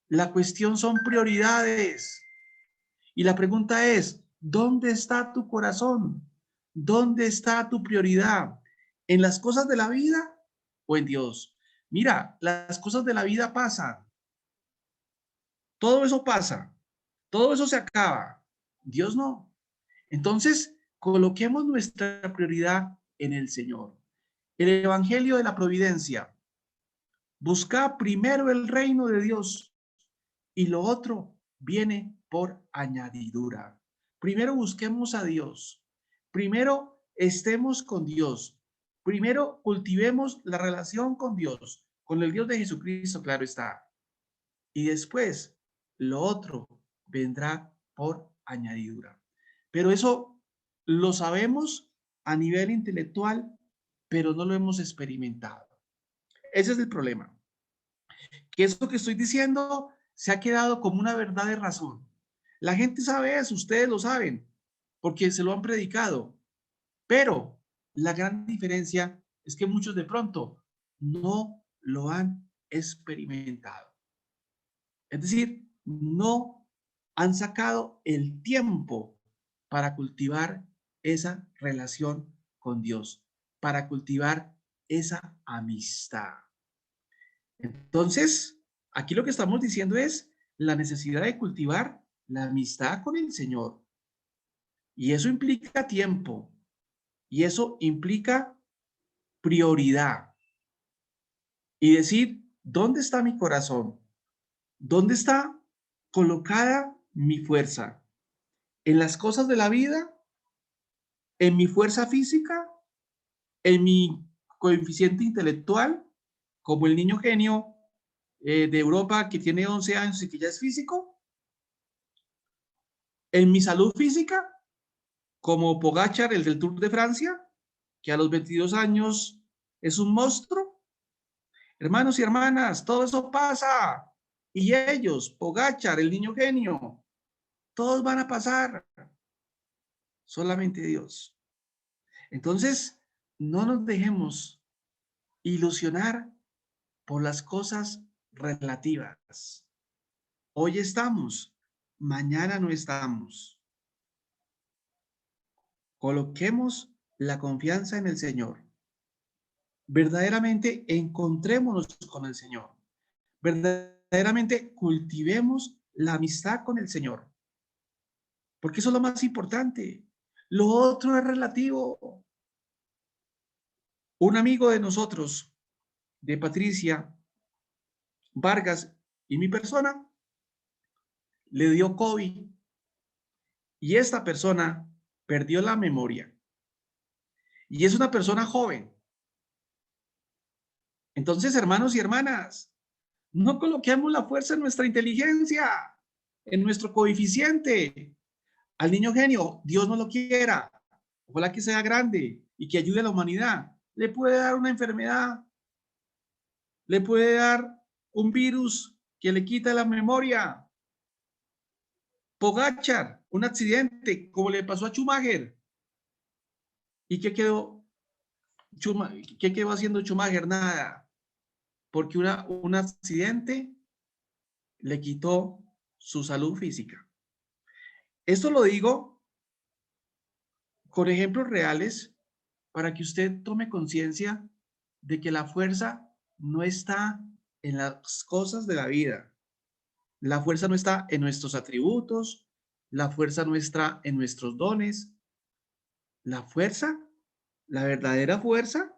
La cuestión son prioridades. Y la pregunta es, ¿dónde está tu corazón? ¿Dónde está tu prioridad? ¿En las cosas de la vida o en Dios? Mira, las cosas de la vida pasan. Todo eso pasa. Todo eso se acaba. Dios no. Entonces, coloquemos nuestra prioridad en el Señor. El Evangelio de la Providencia. Busca primero el reino de Dios y lo otro viene por añadidura. Primero busquemos a Dios. Primero estemos con Dios. Primero cultivemos la relación con Dios, con el Dios de Jesucristo, claro está. Y después lo otro vendrá por añadidura. Pero eso lo sabemos a nivel intelectual, pero no lo hemos experimentado. Ese es el problema. Que eso que estoy diciendo se ha quedado como una verdad de razón. La gente sabe eso, ustedes lo saben, porque se lo han predicado. Pero la gran diferencia es que muchos de pronto no lo han experimentado. Es decir, no han sacado el tiempo para cultivar esa relación con Dios, para cultivar esa amistad. Entonces, aquí lo que estamos diciendo es la necesidad de cultivar la amistad con el Señor. Y eso implica tiempo. Y eso implica prioridad. Y decir, ¿dónde está mi corazón? ¿Dónde está colocada mi fuerza? ¿En las cosas de la vida? ¿En mi fuerza física? ¿En mi coeficiente intelectual? Como el niño genio de Europa que tiene 11 años y que ya es físico. ¿En mi salud física? Como Pogacar, el del Tour de Francia, que a los 22 años es un monstruo. Hermanos y hermanas, todo eso pasa. Y ellos, Pogacar, el niño genio, todos van a pasar. Solamente Dios. Entonces, no nos dejemos ilusionar por las cosas relativas. Hoy estamos, mañana no estamos. Coloquemos la confianza en el Señor. Verdaderamente encontrémonos con el Señor. Verdaderamente cultivemos la amistad con el Señor. Porque eso es lo más importante. Lo otro es relativo. Un amigo de nosotros, de Patricia Vargas y mi persona, le dio COVID y esta persona perdió la memoria. Y es una persona joven. Entonces, hermanos y hermanas, No coloquemos la fuerza en nuestra inteligencia, en nuestro coeficiente. Al niño genio, Dios no lo quiera. Ojalá que sea grande y que ayude a la humanidad. Le puede dar una enfermedad, le puede dar un virus que le quita la memoria. Pogachar, un accidente, como le pasó a Schumacher. ¿Y qué quedó? ¿Qué quedó haciendo Schumacher? Nada, porque un accidente le quitó su salud física. Esto lo digo con ejemplos reales para que usted tome conciencia de que la fuerza no está en las cosas de la vida. La fuerza no está en nuestros atributos, la fuerza no está en nuestros dones. La fuerza, la verdadera fuerza,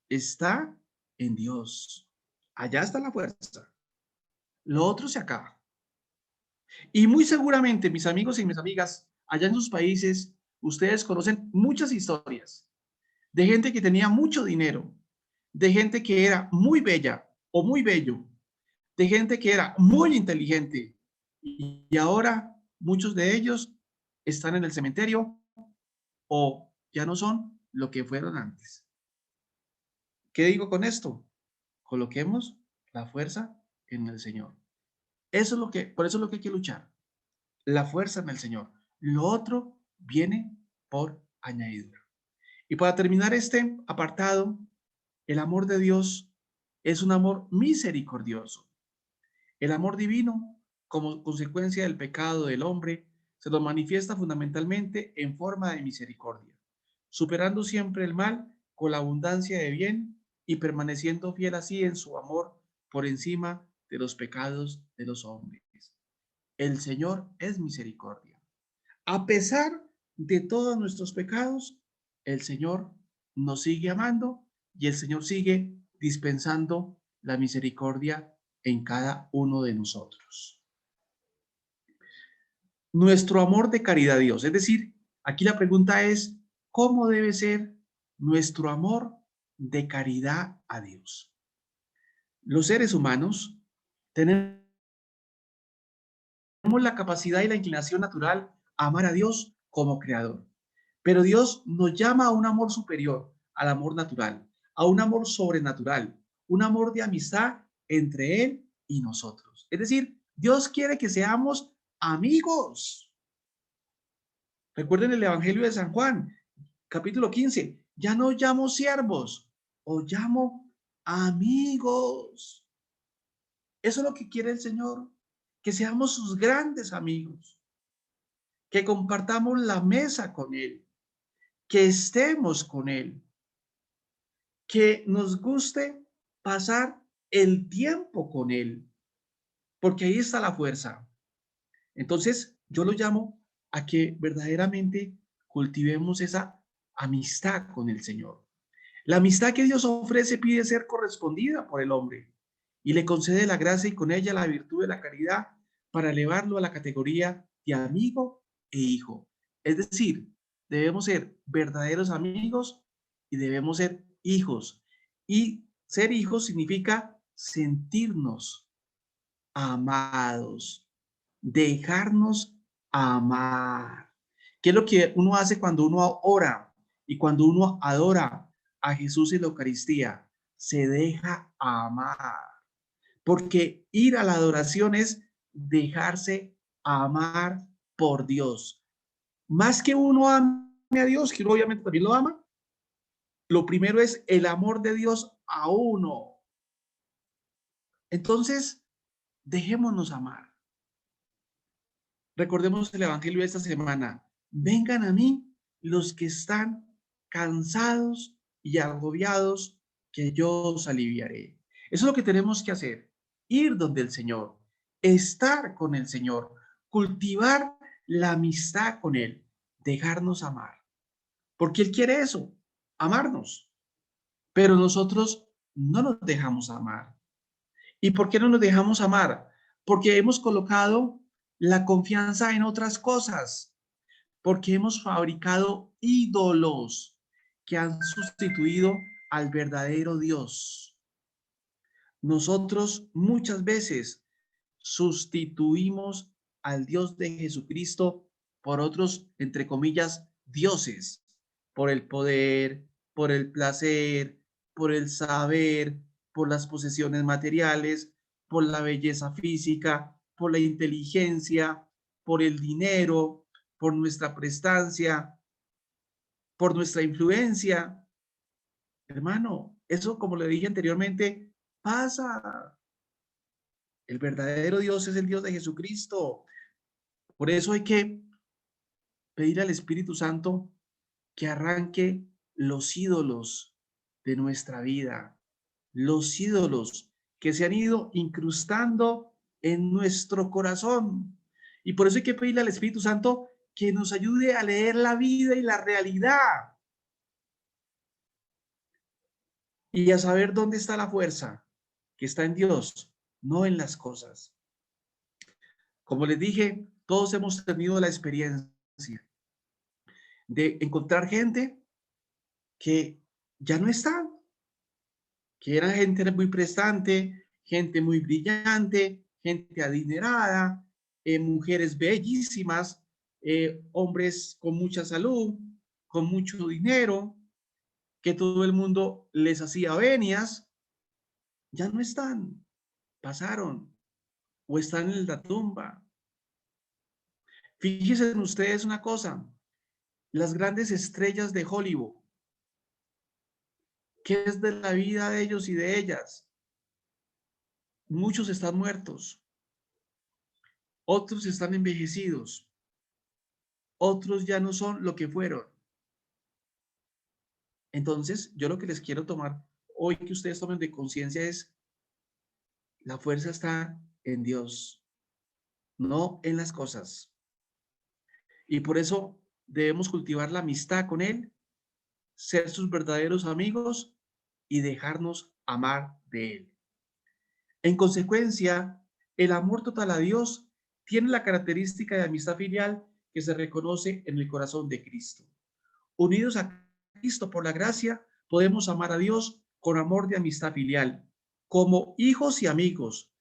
está en Dios. Allá está la fuerza. Lo otro se acaba. Y muy seguramente, mis amigos y mis amigas, allá en sus países, ustedes conocen muchas historias de gente que tenía mucho dinero, de gente que era muy bella o muy bello, de gente que era muy inteligente. Y ahora muchos de ellos están en el cementerio o ya no son lo que fueron antes. ¿Qué digo con esto? Coloquemos la fuerza en el Señor. Por eso es lo que hay que luchar. La fuerza en el Señor. Lo otro viene por añadidura. Y para terminar este apartado, el amor de Dios es un amor misericordioso. El amor divino, como consecuencia del pecado del hombre, se nos manifiesta fundamentalmente en forma de misericordia, superando siempre el mal con la abundancia de bien y permaneciendo fiel así en su amor por encima de los pecados de los hombres. El Señor es misericordia. A pesar de todos nuestros pecados, el Señor nos sigue amando y el Señor sigue dispensando la misericordia en cada uno de nosotros. Nuestro amor de caridad a Dios, es decir, aquí la pregunta es, ¿cómo debe ser nuestro amor de caridad a Dios? Los seres humanos tenemos la capacidad y la inclinación natural a amar a Dios como creador. Pero Dios nos llama a un amor superior al amor natural, a un amor sobrenatural, un amor de amistad entre Él y nosotros. Es decir, Dios quiere que seamos amigos. Recuerden el Evangelio de San Juan, capítulo 15. Ya no llamo siervos, os llamo amigos. Eso es lo que quiere el Señor, que seamos sus grandes amigos, que compartamos la mesa con Él, que estemos con Él, que nos guste pasar el tiempo con Él, porque ahí está la fuerza. Entonces, yo lo llamo a que verdaderamente cultivemos esa amistad con el Señor. La amistad que Dios ofrece pide ser correspondida por el hombre y le concede la gracia y con ella la virtud de la caridad para elevarlo a la categoría de amigo e hijo. Es decir, debemos ser verdaderos amigos y debemos ser hijos. Y ser hijos significa sentirnos amados, dejarnos amar. ¿Qué es lo que uno hace cuando uno ora y cuando uno adora a Jesús en la Eucaristía? Se deja amar. Porque ir a la adoración es dejarse amar por Dios. Más que uno ame a Dios, que uno obviamente también lo ama, lo primero es el amor de Dios a uno. Entonces, dejémonos amar. Recordemos el Evangelio de esta semana. Vengan a mí los que están cansados y agobiados, que yo os aliviaré. Eso es lo que tenemos que hacer. Ir donde el Señor, estar con el Señor, cultivar la amistad con Él, dejarnos amar. Porque Él quiere eso, amarnos. Pero nosotros no nos dejamos amar. ¿Y por qué no nos dejamos amar? Porque hemos colocado la confianza en otras cosas, porque hemos fabricado ídolos que han sustituido al verdadero Dios. nosotros muchas veces sustituimos al Dios de Jesucristo por otros, entre comillas, dioses, por el poder, por el placer, por el saber, por las posesiones materiales, por la belleza física, por la inteligencia, por el dinero, por nuestra prestancia, por nuestra influencia. Hermano, eso, como le dije anteriormente, pasa. El verdadero Dios es el Dios de Jesucristo. Por eso hay que pedir al Espíritu Santo que arranque los ídolos de nuestra vida, los ídolos que se han ido incrustando en nuestro corazón. Y por eso hay que pedirle al Espíritu Santo que nos ayude a leer la vida y la realidad y a saber dónde está la fuerza, que está en Dios, no en las cosas. Como les dije, todos hemos tenido la experiencia de encontrar gente que ya no está, que era gente muy prestante, gente muy brillante, gente adinerada, mujeres bellísimas, hombres con mucha salud, con mucho dinero, que todo el mundo les hacía venias, ya no están, pasaron o están en la tumba. Fíjense en ustedes una cosa, las grandes estrellas de Hollywood, ¿qué es de la vida de ellos y de ellas? Muchos están muertos, otros están envejecidos, otros ya no son lo que fueron. Entonces, yo lo que les quiero tomar hoy que ustedes tomen de conciencia es, la fuerza está en Dios, no en las cosas. Y por eso debemos cultivar la amistad con Él, ser sus verdaderos amigos y dejarnos amar de Él. En consecuencia, el amor total a Dios tiene la característica de amistad filial que se reconoce en el corazón de Cristo. Unidos a Cristo por la gracia, podemos amar a Dios con amor de amistad filial, como hijos y amigos,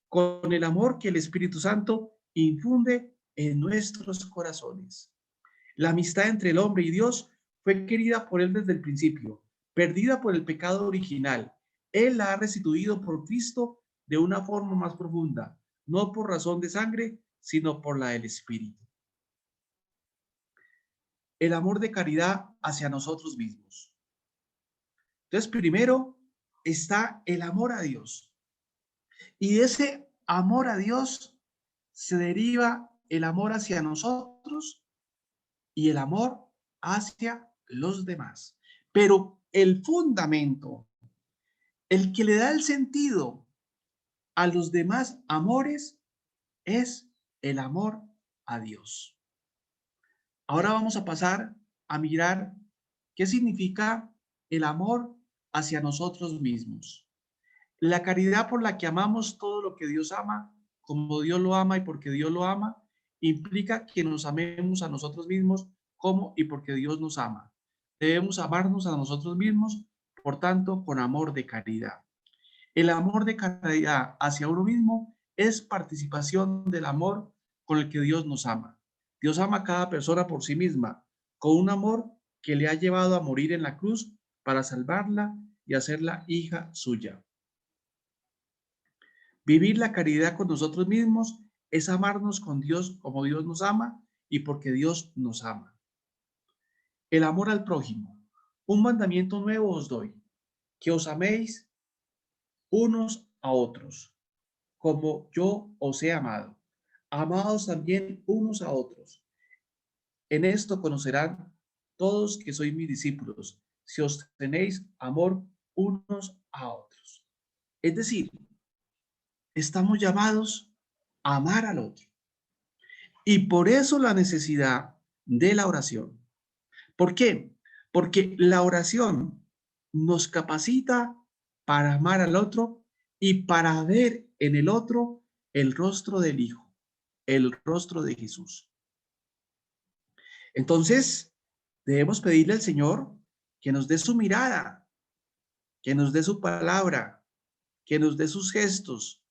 con el amor que el Espíritu Santo infunde en nuestros corazones. La amistad entre el hombre y Dios fue querida por Él desde el principio, perdida por el pecado original. Él la ha restituido por Cristo de una forma más profunda, no por razón de sangre, sino por la del Espíritu. El amor de caridad hacia nosotros mismos. Entonces, primero está el amor a Dios. Y de ese amor a Dios se deriva el amor hacia nosotros y el amor hacia los demás. Pero el fundamento, el que le da el sentido a los demás amores, es el amor a Dios. Ahora vamos a pasar a mirar qué significa el amor hacia nosotros mismos. La caridad por la que amamos todo lo que Dios ama, como Dios lo ama y porque Dios lo ama, implica que nos amemos a nosotros mismos como y porque Dios nos ama. Debemos amarnos a nosotros mismos, por tanto, con amor de caridad. El amor de caridad hacia uno mismo es participación del amor con el que Dios nos ama. Dios ama a cada persona por sí misma, con un amor que le ha llevado a morir en la cruz para salvarla y hacerla hija suya. Vivir la caridad con nosotros mismos es amarnos con Dios como Dios nos ama y porque Dios nos ama. El amor al prójimo. Un mandamiento nuevo os doy, que os améis unos a otros, como yo os he amado. Amaos también unos a otros. En esto conocerán todos que sois mis discípulos, si os tenéis amor unos a otros. Es decir, estamos llamados a amar al otro. Y por eso la necesidad de la oración. ¿Por qué? Porque la oración nos capacita para amar al otro y para ver en el otro el rostro del Hijo, el rostro de Jesús. Entonces, debemos pedirle al Señor que nos dé su mirada, que nos dé su palabra, que nos dé sus gestos,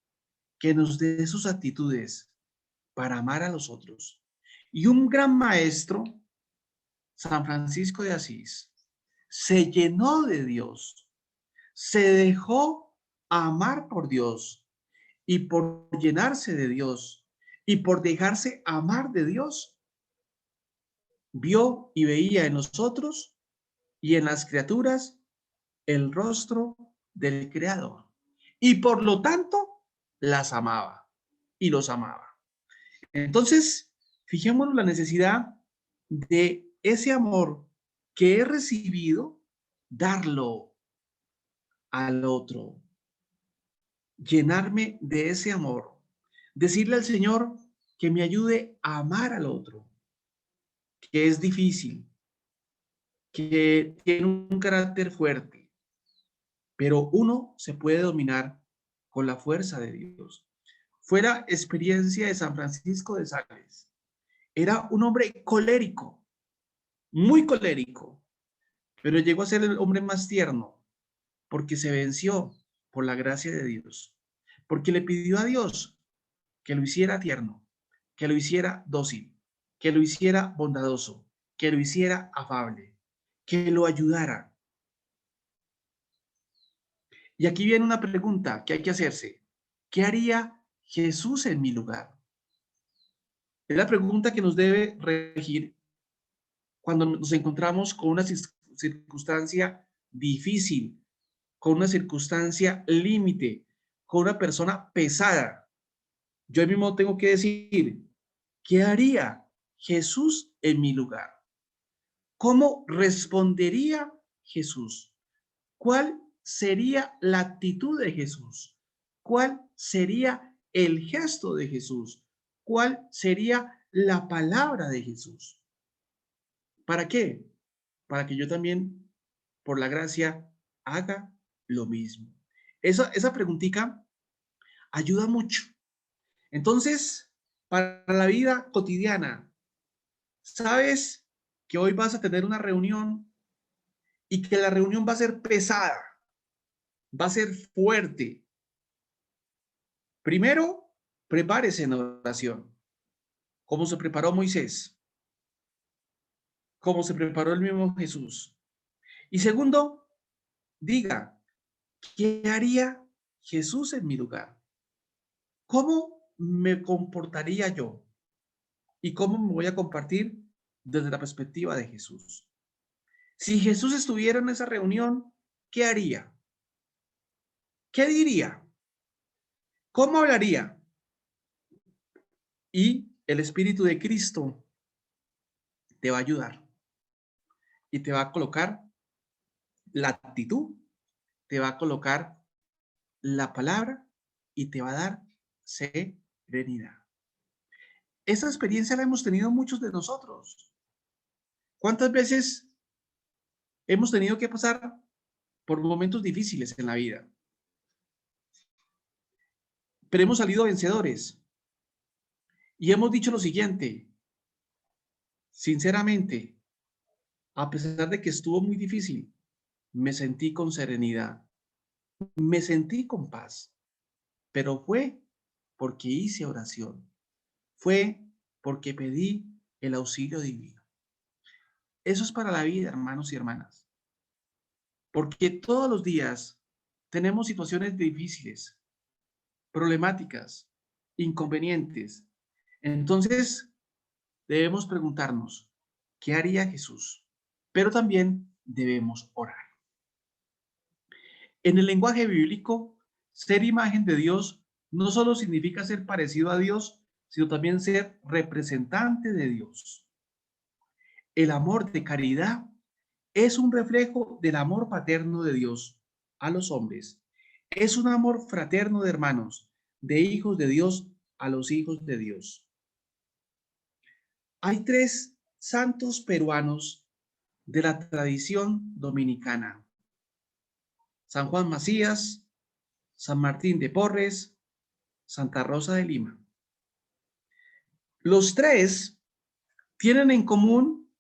que nos dé sus actitudes para amar a los otros. Y un gran maestro, San Francisco de Asís, se llenó de Dios, se dejó amar por Dios, y por llenarse de Dios y por dejarse amar de Dios, vio y veía en nosotros y en las criaturas el rostro del Creador. Y por lo tanto, las amaba y los amaba. Entonces, fijémonos la necesidad de ese amor que he recibido, darlo al otro, llenarme de ese amor, decirle al Señor que me ayude a amar al otro, que es difícil, que tiene un carácter fuerte, pero uno se puede dominar con la fuerza de Dios. Fue la experiencia de San Francisco de Sales. Era un hombre colérico, muy colérico, pero llegó a ser el hombre más tierno porque se venció por la gracia de Dios, porque le pidió a Dios que lo hiciera tierno, que lo hiciera dócil, que lo hiciera bondadoso, que lo hiciera afable, que lo ayudara. Y aquí viene una pregunta que hay que hacerse. ¿Qué haría Jesús en mi lugar? Es la pregunta que nos debe regir cuando nos encontramos con una circunstancia difícil, con una circunstancia límite, con una persona pesada. Yo mismo tengo que decir, ¿qué haría Jesús en mi lugar? ¿Cómo respondería Jesús? ¿Cuál sería la actitud de Jesús? ¿Cuál sería el gesto de Jesús? ¿Cuál sería la palabra de Jesús? ¿Para qué? Para que yo también, por la gracia, haga lo mismo. Esa preguntita ayuda mucho. Entonces, para la vida cotidiana, sabes que hoy vas a tener una reunión y que la reunión va a ser pesada, va a ser fuerte. Primero, prepárese en oración, como se preparó Moisés, como se preparó el mismo Jesús. Y segundo, diga, ¿qué haría Jesús en mi lugar? ¿Cómo me comportaría yo? ¿Y cómo me voy a compartir desde la perspectiva de Jesús? Si Jesús estuviera en esa reunión, ¿qué haría? ¿Qué diría? ¿Cómo hablaría? Y el Espíritu de Cristo te va a ayudar y te va a colocar la actitud, te va a colocar la palabra y te va a dar serenidad. Esa experiencia la hemos tenido muchos de nosotros. ¿Cuántas veces hemos tenido que pasar por momentos difíciles en la vida? Pero hemos salido vencedores y hemos dicho lo siguiente, sinceramente, a pesar de que estuvo muy difícil, me sentí con serenidad, me sentí con paz, pero fue porque hice oración, fue porque pedí el auxilio divino. Eso es para la vida, hermanos y hermanas, porque todos los días tenemos situaciones difíciles, problemáticas, inconvenientes. Entonces, debemos preguntarnos, ¿qué haría Jesús? Pero también debemos orar. En el lenguaje bíblico, ser imagen de Dios no solo significa ser parecido a Dios, sino también ser representante de Dios. El amor de caridad es un reflejo del amor paterno de Dios a los hombres. Es un amor fraterno de hermanos, de hijos de Dios a los hijos de Dios. Hay tres santos peruanos de la tradición dominicana: San Juan Macías, San Martín de Porres, Santa Rosa de Lima. Los tres tienen en común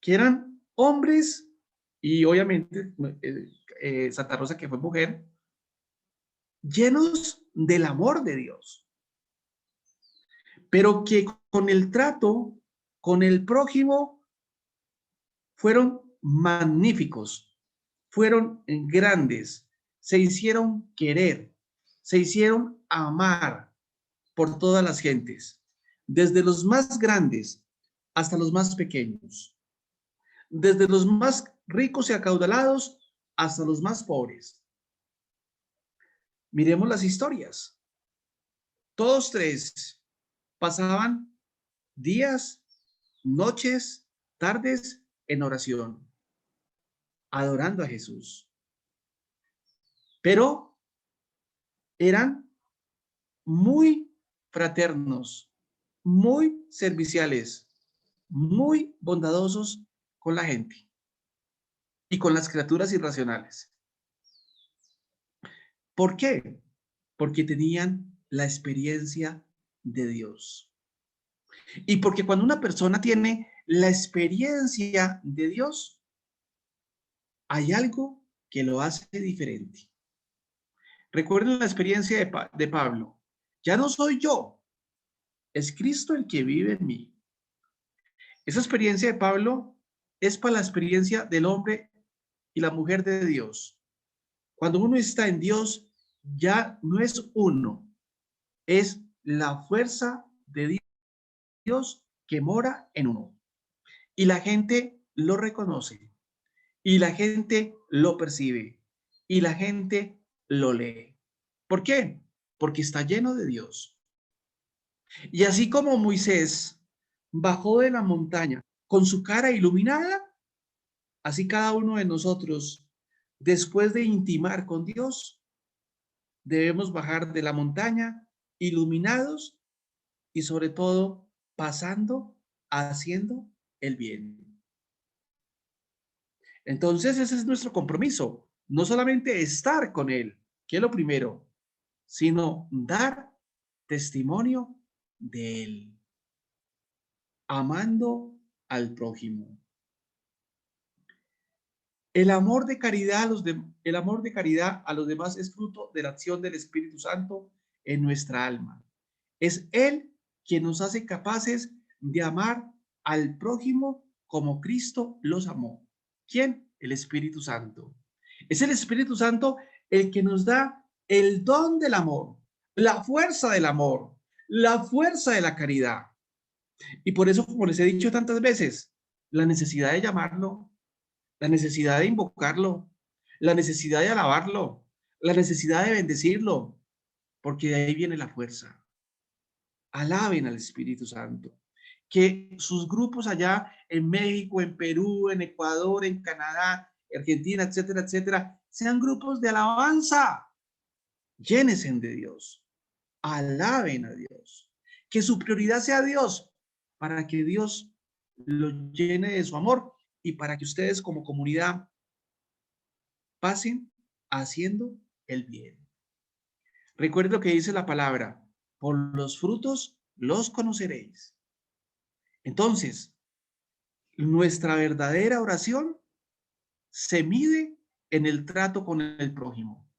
que eran hombres y obviamente Santa Rosa, que fue mujer, llenos del amor de Dios, pero que con el trato con el prójimo fueron magníficos, fueron grandes, se hicieron querer, se hicieron amar por todas las gentes, desde los más grandes hasta los más pequeños, desde los más ricos y acaudalados hasta los más pobres. Miremos las historias. Todos tres pasaban días, noches, tardes en oración, adorando a Jesús. Pero eran muy fraternos, muy serviciales, muy bondadosos con la gente y con las criaturas irracionales. ¿Por qué? Porque tenían la experiencia de Dios. Y porque cuando una persona tiene la experiencia de Dios, hay algo que lo hace diferente. Recuerden la experiencia de Pablo. Ya no soy yo, es Cristo el que vive en mí. Esa experiencia de Pablo es para la experiencia del hombre y la mujer de Dios. Cuando uno está en Dios, ya no es uno, es la fuerza de Dios que mora en uno. Y la gente lo reconoce, y la gente lo percibe, y la gente lo lee. ¿Por qué? Porque está lleno de Dios. Y así como Moisés bajó de la montaña con su cara iluminada, así cada uno de nosotros, después de intimar con Dios, debemos bajar de la montaña iluminados y sobre todo pasando, haciendo el bien. Entonces ese es nuestro compromiso, no solamente estar con Él, que es lo primero, sino dar testimonio de Él, amando al prójimo. El amor de caridad a los demás es fruto de la acción del Espíritu Santo en nuestra alma. Es Él quien nos hace capaces de amar al prójimo como Cristo los amó. ¿Quién? El Espíritu Santo. Es el Espíritu Santo el que nos da el don del amor, la fuerza del amor, la fuerza de la caridad. Y por eso, como les he dicho tantas veces, la necesidad de llamarlo, la necesidad de invocarlo, la necesidad de alabarlo, la necesidad de bendecirlo, porque de ahí viene la fuerza. Alaben al Espíritu Santo. Que sus grupos allá en México, en Perú, en Ecuador, en Canadá, Argentina, etcétera, etcétera, sean grupos de alabanza. Llénense de Dios. Alaben a Dios. Que su prioridad sea Dios, para que Dios lo llene de su amor y para que ustedes como comunidad pasen haciendo el bien. Recuerden lo que dice la palabra, por los frutos los conoceréis. Entonces, nuestra verdadera oración se mide en el trato con el prójimo.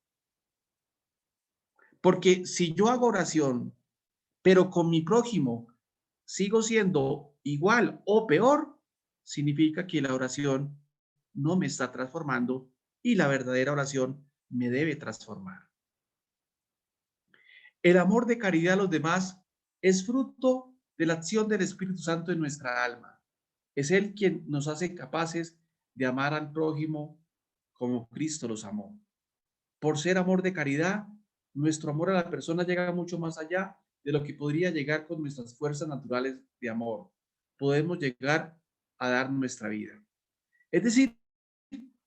Porque si yo hago oración, pero con mi prójimo sigo siendo igual o peor, significa que la oración no me está transformando y la verdadera oración me debe transformar. El amor de caridad a los demás es fruto de la acción del Espíritu Santo en nuestra alma. Es Él quien nos hace capaces de amar al prójimo como Cristo los amó. Por ser amor de caridad, nuestro amor a la persona llega mucho más allá de lo que podría llegar con nuestras fuerzas naturales de amor. Podemos llegar a dar nuestra vida. Es decir,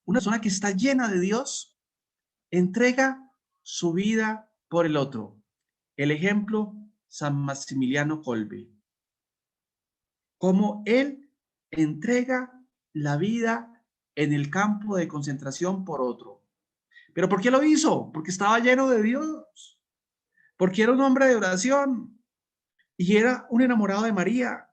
una persona que está llena de Dios entrega su vida por el otro. El ejemplo, San Maximiliano Kolbe. Cómo él entrega la vida en el campo de concentración por otro. ¿Pero por qué lo hizo? Porque estaba lleno de Dios. Porque era un hombre de oración y era un enamorado de María.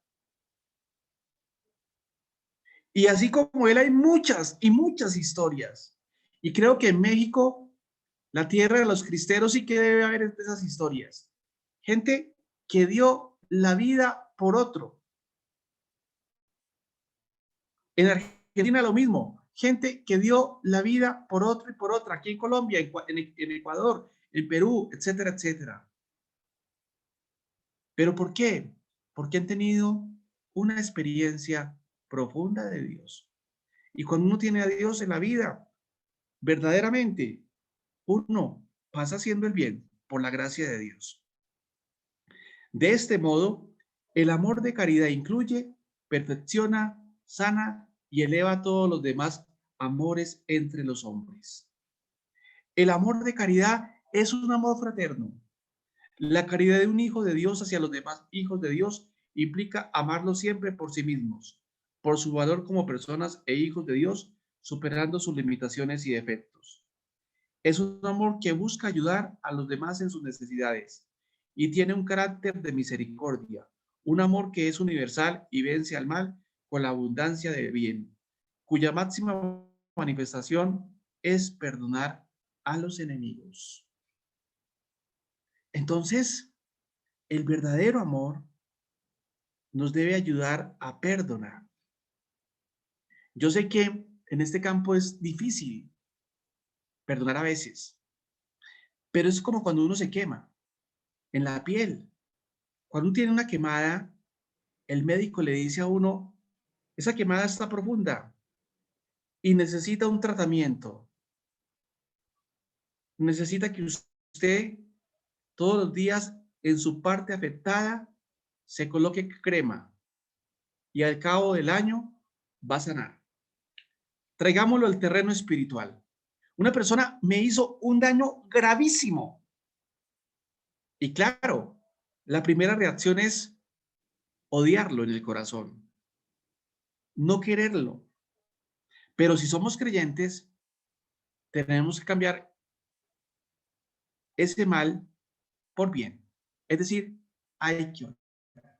Y así como él hay muchas y muchas historias. Y creo que en México La tierra de los cristeros sí que debe haber de esas historias. Gente que dio la vida por otro. En Argentina lo mismo. Gente que dio la vida por otro y por otra. Aquí en Colombia, en Ecuador, en Perú, etcétera, etcétera. ¿Pero por qué? Porque han tenido una experiencia profunda de Dios. Y cuando uno tiene a Dios en la vida, verdaderamente, uno pasa haciendo el bien por la gracia de Dios. De este modo, el amor de caridad incluye, perfecciona, sana y eleva todos los demás amores entre los hombres. El amor de caridad es un amor fraterno. La caridad de un hijo de Dios hacia los demás hijos de Dios implica amarlos siempre por sí mismos, por su valor como personas e hijos de Dios, superando sus limitaciones y defectos. Es un amor que busca ayudar a los demás en sus necesidades y tiene un carácter de misericordia, un amor que es universal y vence al mal con la abundancia de bien, cuya máxima manifestación es perdonar a los enemigos. Entonces, el verdadero amor nos debe ayudar a perdonar. Yo sé que en este campo es difícil perdonar a veces, pero es como cuando uno se quema en la piel. Cuando uno tiene una quemada, el médico le dice a uno, esa quemada está profunda y necesita un tratamiento. Necesita que usted todos los días en su parte afectada se coloque crema y al cabo del año va a sanar. Traigámoslo al terreno espiritual. Una persona me hizo un daño gravísimo. Y claro, la primera reacción es odiarlo en el corazón, no quererlo. Pero si somos creyentes, tenemos que cambiar ese mal por bien. Es decir, hay que orar.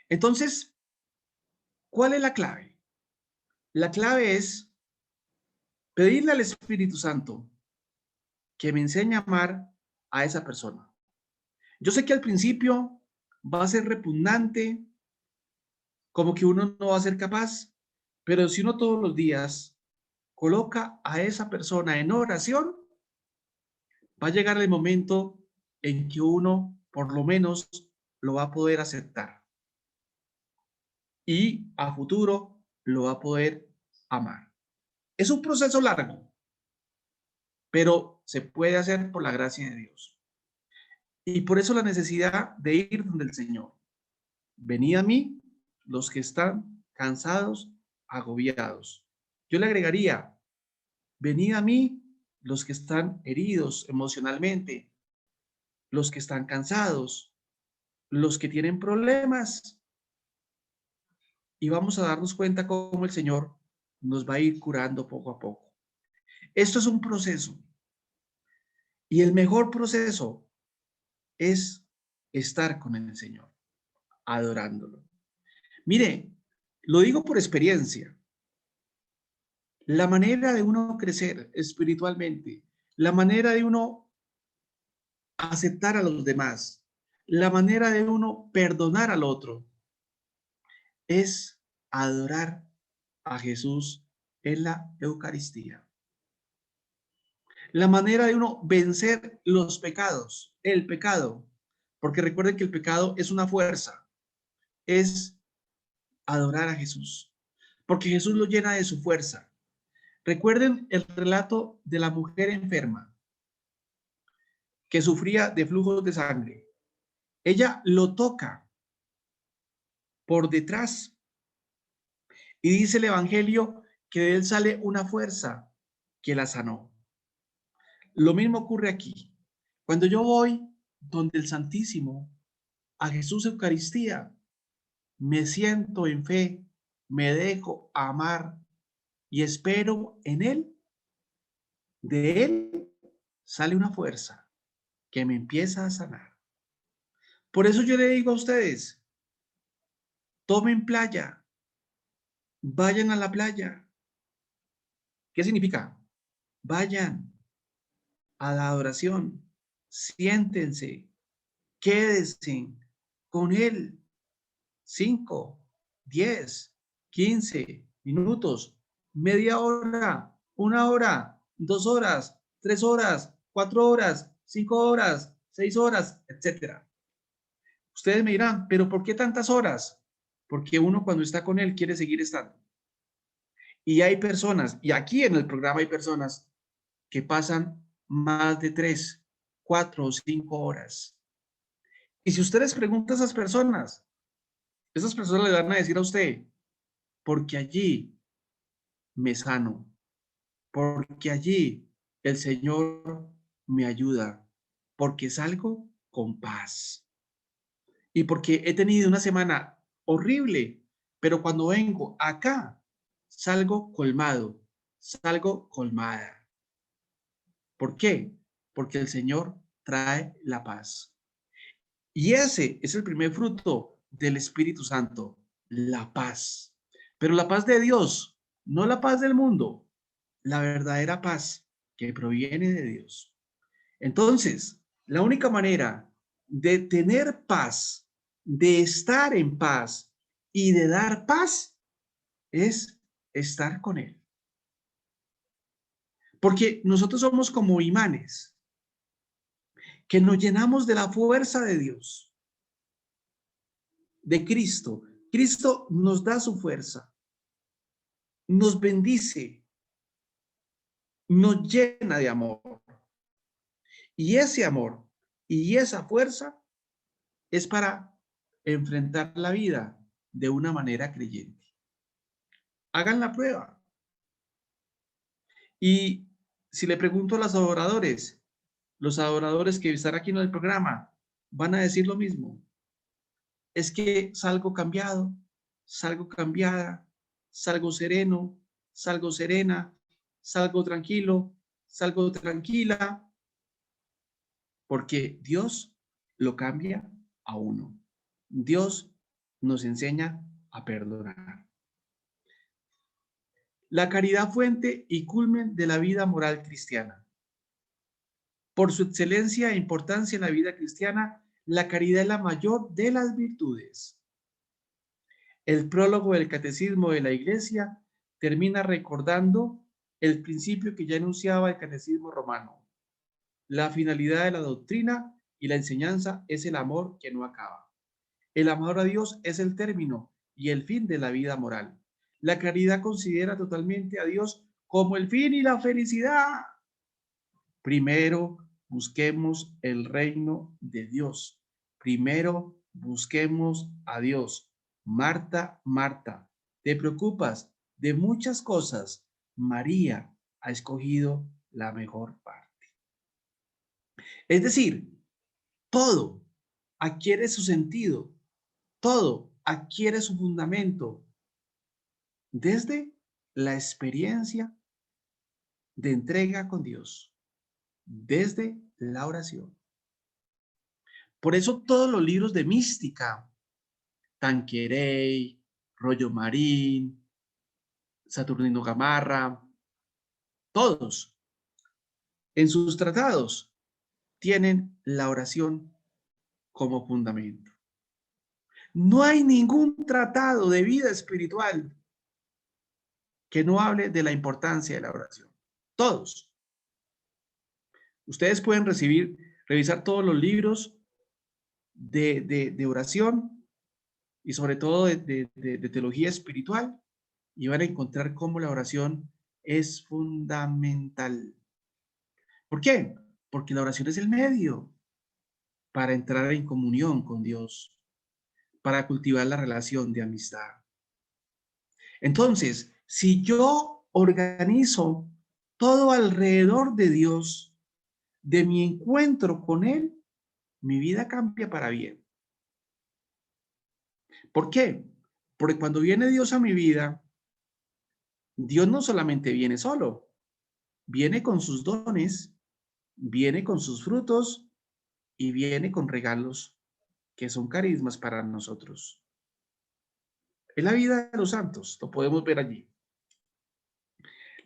Entonces, ¿cuál es la clave? La clave es pedirle al Espíritu Santo que me enseñe a amar a esa persona. Yo sé que al principio va a ser repugnante, como que uno no va a ser capaz, pero si uno todos los días coloca a esa persona en oración, va a llegar el momento en que uno por lo menos lo va a poder aceptar y a futuro lo va a poder amar. Es un proceso largo, pero se puede hacer por la gracia de Dios. Y por eso la necesidad de ir donde el Señor. Venid a mí los que están cansados, agobiados. Yo le agregaría, venid a mí los que están heridos emocionalmente, los que están cansados, los que tienen problemas. Y vamos a darnos cuenta cómo el Señor nos va a ir curando poco a poco. Esto es un proceso. Y el mejor proceso es estar con el Señor, adorándolo. Mire, lo digo por experiencia. La manera de uno crecer espiritualmente, la manera de uno aceptar a los demás, la manera de uno perdonar al otro, es adorar a Jesús en la Eucaristía. La manera de uno vencer los pecados, el pecado, porque recuerden que el pecado es una fuerza, es adorar a Jesús, porque Jesús lo llena de su fuerza. Recuerden el relato de la mujer enferma que sufría de flujos de sangre. Ella lo toca por detrás y dice el Evangelio que de él sale una fuerza que la sanó. Lo mismo ocurre aquí. Cuando yo voy donde el Santísimo, a Jesús Eucaristía, me siento en fe, me dejo amar y espero en Él. De Él sale una fuerza que me empieza a sanar. Por eso yo le digo a ustedes, tomen playa, vayan a la playa. ¿Qué significa? Vayan, a la adoración. Siéntense, quédense con Él 5, 10, 15 minutos, media hora, 1 hora, 2 horas, 3 horas, 4 horas, 5 horas, 6 horas, etcétera. Ustedes me dirán, pero ¿por qué tantas horas? Porque uno cuando está con Él quiere seguir estando. Y hay personas, y aquí en el programa hay personas que pasan más de 3, 4 o 5 horas. Y si ustedes preguntan a esas personas le van a decir a usted, porque allí me sano, porque allí el Señor me ayuda, porque salgo con paz y porque he tenido una semana horrible, pero cuando vengo acá, salgo colmado, salgo colmada. ¿Por qué? Porque el Señor trae la paz. Y ese es el primer fruto del Espíritu Santo, la paz. Pero la paz de Dios, no la paz del mundo, la verdadera paz que proviene de Dios. Entonces, la única manera de tener paz, de estar en paz y de dar paz es estar con Él. Porque nosotros somos como imanes que nos llenamos de la fuerza de Dios, de Cristo. Cristo nos da su fuerza, nos bendice, nos llena de amor. Y ese amor y esa fuerza es para enfrentar la vida de una manera creyente. Hagan la prueba. Y si le pregunto a los adoradores que están aquí en el programa, van a decir lo mismo. Es que salgo cambiado, salgo cambiada, salgo sereno, salgo serena, salgo tranquilo, salgo tranquila, porque Dios lo cambia a uno. Dios nos enseña a perdonar. La caridad fuente y culmen de la vida moral cristiana. Por su excelencia e importancia en la vida cristiana, la caridad es la mayor de las virtudes. El prólogo del Catecismo de la Iglesia termina recordando el principio que ya enunciaba el Catecismo romano. La finalidad de la doctrina y la enseñanza es el amor que no acaba. El amor a Dios es el término y el fin de la vida moral. La caridad considera totalmente a Dios como el fin y la felicidad. Primero busquemos el reino de Dios. Primero busquemos a Dios. Marta, Marta, te preocupas de muchas cosas. María ha escogido la mejor parte. Es decir, todo adquiere su sentido, todo adquiere su fundamento desde la experiencia de entrega con Dios, desde la oración. Por eso todos los libros de mística, Tanqueray, Rollo Marín, Saturnino Gamarra, todos en sus tratados tienen la oración como fundamento. No hay ningún tratado de vida espiritual que no hable de la importancia de la oración. Todos. Ustedes pueden revisar todos los libros de oración y sobre todo de teología espiritual y van a encontrar cómo la oración es fundamental. ¿Por qué? Porque la oración es el medio para entrar en comunión con Dios, para cultivar la relación de amistad. Entonces, si yo organizo todo alrededor de Dios, de mi encuentro con Él, mi vida cambia para bien. ¿Por qué? Porque cuando viene Dios a mi vida, Dios no solamente viene solo, viene con sus dones, viene con sus frutos y viene con regalos que son carismas para nosotros. Es la vida de los santos, lo podemos ver allí.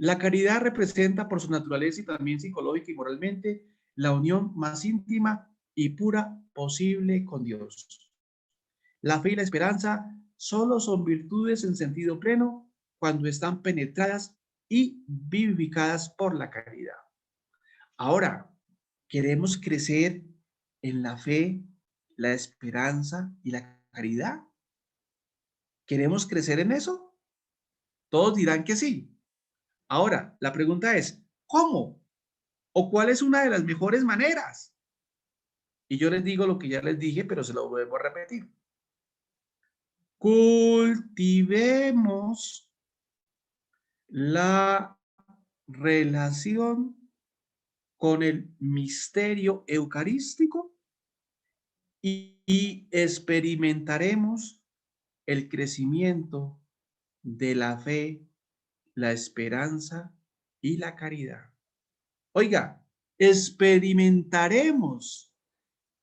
La caridad representa por su naturaleza y también psicológica y moralmente la unión más íntima y pura posible con Dios. La fe y la esperanza solo son virtudes en sentido pleno cuando están penetradas y vivificadas por la caridad. Ahora, queremos crecer en la fe, la esperanza y la caridad. ¿Queremos crecer en eso? Todos dirán que sí. Ahora, la pregunta es, ¿cómo? ¿O cuál es una de las mejores maneras? Y yo les digo lo que ya les dije, pero se lo vuelvo a repetir. Cultivemos la relación con el misterio eucarístico y experimentaremos el crecimiento de la fe, la esperanza y la caridad. Oiga, experimentaremos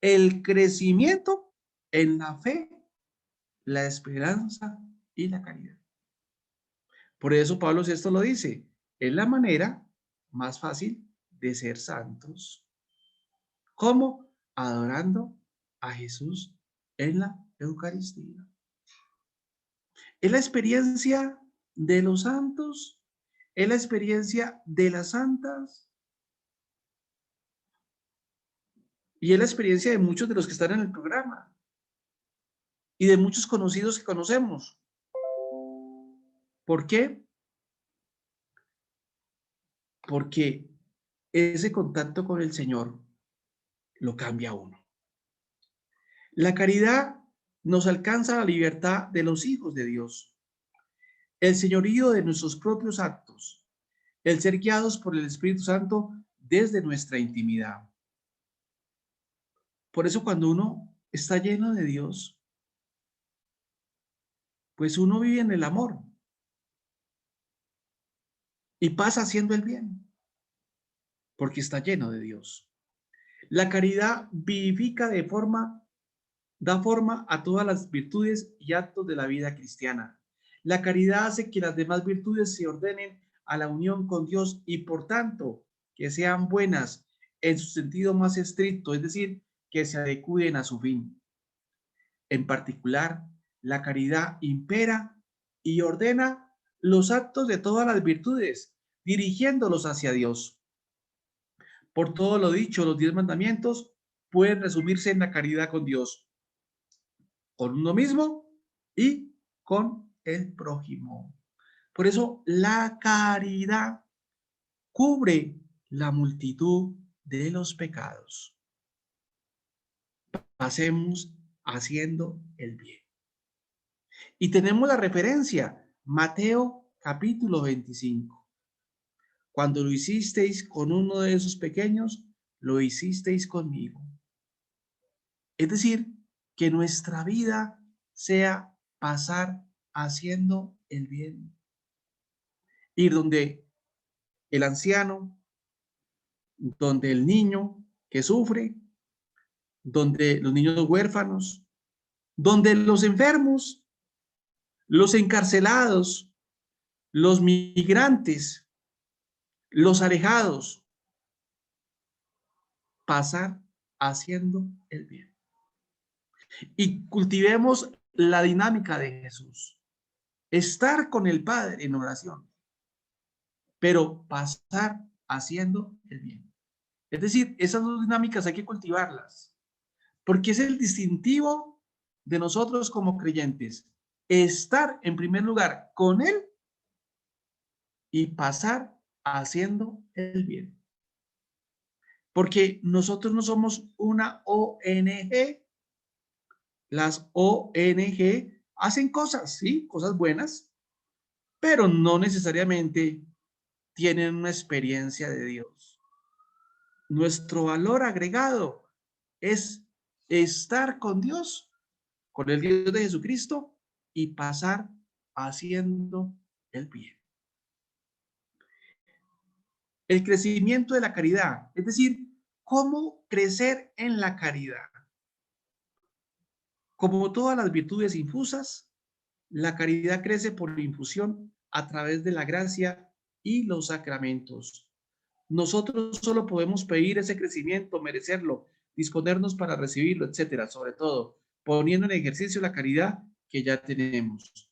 el crecimiento en la fe, la esperanza y la caridad. Por eso Pablo VI lo dice, es la manera más fácil de ser santos. ¿Cómo? Adorando a Jesús en la Eucaristía. Es la experiencia de los santos, es la experiencia de las santas y es la experiencia de muchos de los que están en el programa y de muchos conocidos que conocemos. ¿Por qué? Porque ese contacto con el Señor lo cambia a uno. La caridad nos alcanza la libertad de los hijos de Dios, el señorío de nuestros propios actos, el ser guiados por el Espíritu Santo desde nuestra intimidad. Por eso cuando uno está lleno de Dios, pues uno vive en el amor y pasa haciendo el bien, porque está lleno de Dios. La caridad vivifica da forma a todas las virtudes y actos de la vida cristiana. La caridad hace que las demás virtudes se ordenen a la unión con Dios y por tanto que sean buenas en su sentido más estricto, es decir, que se adecúen a su fin. En particular, la caridad impera y ordena los actos de todas las virtudes, dirigiéndolos hacia Dios. Por todo lo dicho, los 10 mandamientos pueden resumirse en la caridad con Dios, con uno mismo y con el prójimo. Por eso la caridad cubre la multitud de los pecados. Pasemos haciendo el bien. Y tenemos la referencia, Mateo capítulo 25. Cuando lo hicisteis con uno de esos pequeños, lo hicisteis conmigo. Es decir, que nuestra vida sea pasar haciendo el bien. Ir donde el anciano, donde el niño que sufre, donde los niños huérfanos, donde los enfermos, los encarcelados, los migrantes, los alejados, pasar haciendo el bien. Y cultivemos la dinámica de Jesús. Estar con el Padre en oración, pero pasar haciendo el bien. Es decir, esas dos dinámicas hay que cultivarlas, porque es el distintivo de nosotros como creyentes. Estar en primer lugar con Él y pasar haciendo el bien. Porque nosotros no somos una ONG. Las ONG hacen cosas, sí, cosas buenas, pero no necesariamente tienen una experiencia de Dios. Nuestro valor agregado es estar con Dios, con el Dios de Jesucristo y pasar haciendo el bien. El crecimiento de la caridad, es decir, cómo crecer en la caridad. Como todas las virtudes infusas, la caridad crece por infusión a través de la gracia y los sacramentos. Nosotros solo podemos pedir ese crecimiento, merecerlo, disponernos para recibirlo, etcétera, sobre todo poniendo en ejercicio la caridad que ya tenemos.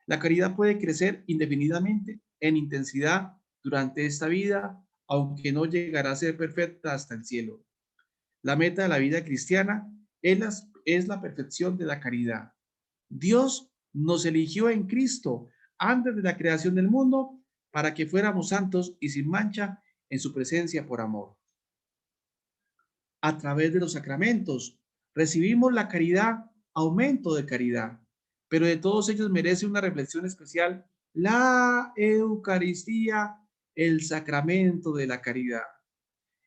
La caridad puede crecer indefinidamente en intensidad durante esta vida, aunque no llegará a ser perfecta hasta el cielo. La meta de la vida cristiana es la perfección de la caridad. Dios nos eligió en Cristo antes de la creación del mundo para que fuéramos santos y sin mancha en su presencia por amor. A través de los sacramentos recibimos la caridad, aumento de caridad, pero de todos ellos merece una reflexión especial la Eucaristía, el sacramento de la caridad.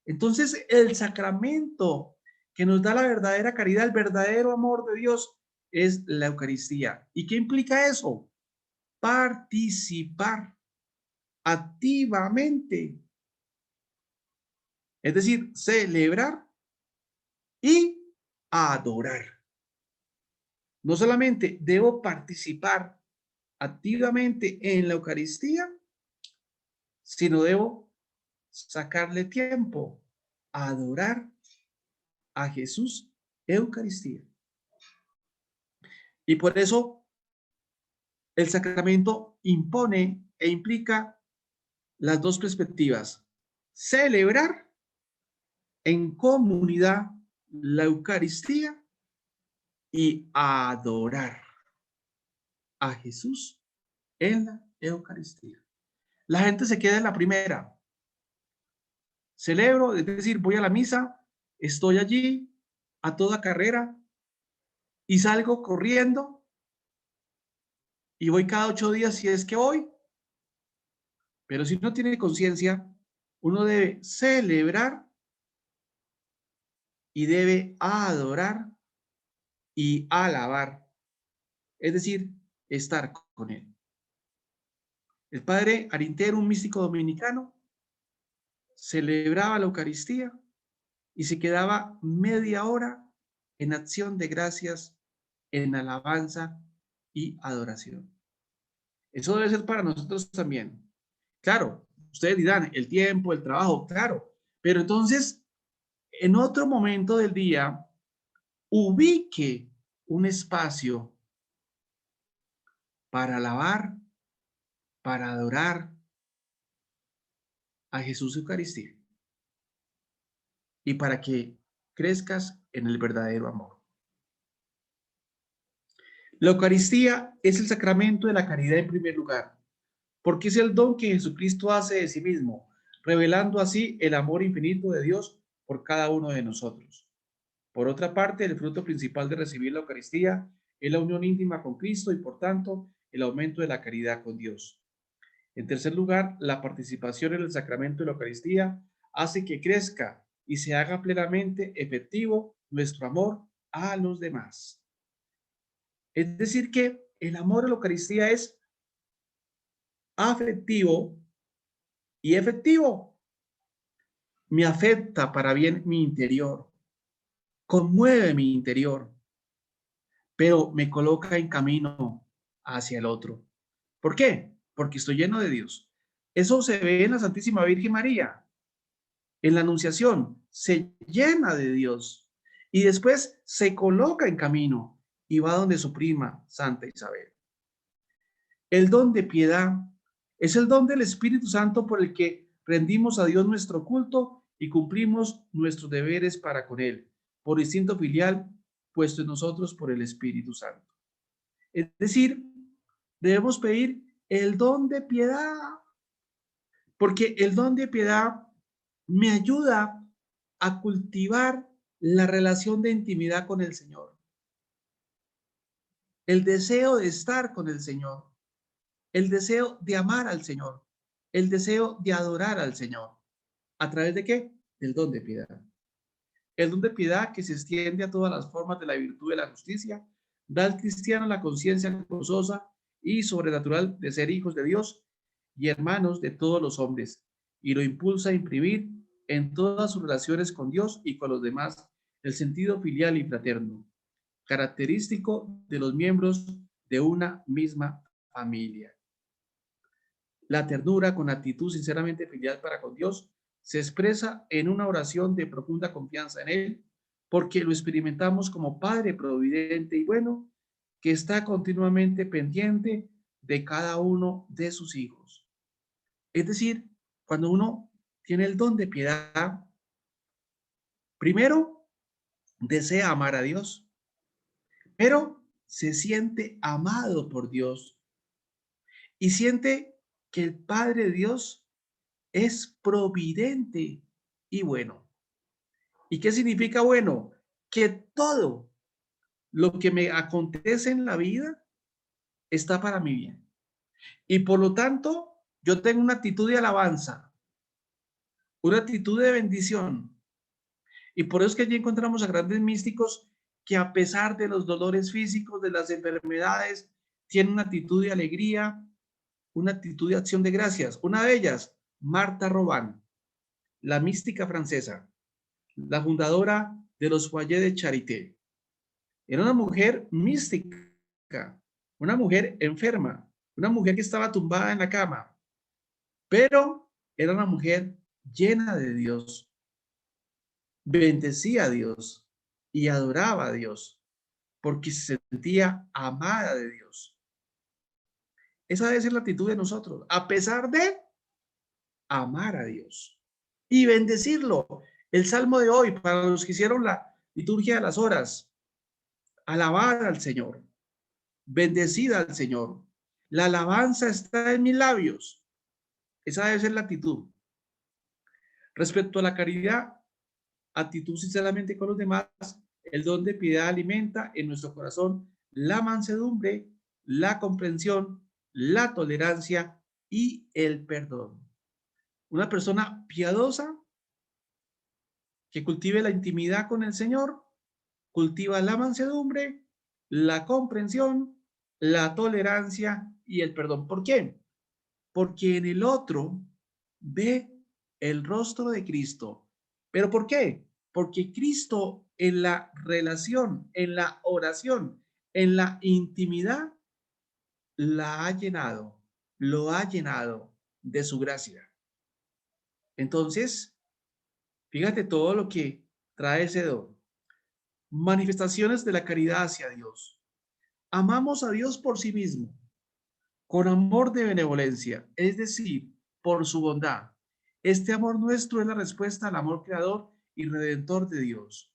Entonces, el sacramento que nos da la verdadera caridad, el verdadero amor de Dios, es la Eucaristía. ¿Y qué implica eso? Participar activamente, es decir, celebrar y adorar. No solamente debo participar activamente en la Eucaristía, sino debo sacarle tiempo a adorar a Jesús Eucaristía. Y por eso el sacramento impone e implica las dos perspectivas: celebrar en comunidad la Eucaristía y adorar a Jesús en la Eucaristía. La gente se queda en la primera. Celebro, es decir, voy a la misa, estoy allí a toda carrera y salgo corriendo y voy cada 8 días si es que voy. Pero si uno tiene conciencia, uno debe celebrar y debe adorar y alabar, es decir, estar con él. El padre Arintero, un místico dominicano, celebraba la Eucaristía y se quedaba media hora en acción de gracias, en alabanza y adoración. Eso debe ser para nosotros también. Claro, ustedes dirán, el tiempo, el trabajo, claro, pero entonces, en otro momento del día, ubique un espacio para alabar, para adorar a Jesús Eucaristía y para que crezcas en el verdadero amor. La Eucaristía es el sacramento de la caridad en primer lugar, porque es el don que Jesucristo hace de sí mismo, revelando así el amor infinito de Dios por cada uno de nosotros. Por otra parte, el fruto principal de recibir la Eucaristía es la unión íntima con Cristo y, por tanto, el aumento de la caridad con Dios. En tercer lugar, la participación en el sacramento de la Eucaristía hace que crezca y se haga plenamente efectivo nuestro amor a los demás. Es decir, que el amor a la Eucaristía es afectivo y efectivo. Me afecta para bien mi interior, conmueve mi interior, pero me coloca en camino hacia el otro. ¿Por qué? Porque estoy lleno de Dios. Eso se ve en la Santísima Virgen María. En la Anunciación se llena de Dios y después se coloca en camino y va donde su prima, Santa Isabel. El don de piedad es el don del Espíritu Santo por el que rendimos a Dios nuestro culto y cumplimos nuestros deberes para con Él, por instinto filial puesto en nosotros por el Espíritu Santo. Es decir, debemos pedir el don de piedad, porque el don de piedad me ayuda a cultivar la relación de intimidad con el Señor, el deseo de estar con el Señor, el deseo de amar al Señor, el deseo de adorar al Señor. ¿A través de qué? Del don de piedad. El don de piedad que se extiende a todas las formas de la virtud de la justicia, da al cristiano la conciencia gozosa y sobrenatural de ser hijos de Dios y hermanos de todos los hombres, y lo impulsa a imprimir en todas sus relaciones con Dios y con los demás el sentido filial y fraterno, característico de los miembros de una misma familia. La ternura con actitud sinceramente filial para con Dios se expresa en una oración de profunda confianza en Él, porque lo experimentamos como Padre providente y bueno, que está continuamente pendiente de cada uno de sus hijos. Es decir, cuando uno tiene el don de piedad, primero desea amar a Dios, pero se siente amado por Dios y siente que el Padre Dios es providente y bueno. ¿Y qué significa bueno? Que todo lo que me acontece en la vida está para mi bien. Y por lo tanto, yo tengo una actitud de alabanza, una actitud de bendición. Y por eso es que allí encontramos a grandes místicos que a pesar de los dolores físicos, de las enfermedades, tienen una actitud de alegría, una actitud de acción de gracias. Una de ellas, Martha Robin, la mística francesa, la fundadora de los Foyers de Charité. Era una mujer mística, una mujer enferma, una mujer que estaba tumbada en la cama, pero era una mujer llena de Dios, bendecía a Dios y adoraba a Dios porque se sentía amada de Dios. Esa debe ser la actitud de nosotros, a pesar de amar a Dios y bendecirlo. El salmo de hoy, para los que hicieron la liturgia de las horas, alabar al Señor, bendecida al Señor. La alabanza está en mis labios. Esa debe ser la actitud. Respecto a la caridad, actitud sinceramente con los demás, el don de piedad alimenta en nuestro corazón la mansedumbre, la comprensión, la tolerancia y el perdón. Una persona piadosa que cultive la intimidad con el Señor, cultiva la mansedumbre, la comprensión, la tolerancia y el perdón. ¿Por qué? Porque en el otro ve el rostro de Cristo. ¿Pero por qué? Porque Cristo en la relación, en la oración, en la intimidad, la ha llenado, lo ha llenado de su gracia. Entonces, fíjate todo lo que trae ese don. Manifestaciones de la caridad hacia Dios. Amamos a Dios por sí mismo, con amor de benevolencia, es decir, por su bondad. Este amor nuestro es la respuesta al amor creador y redentor de Dios.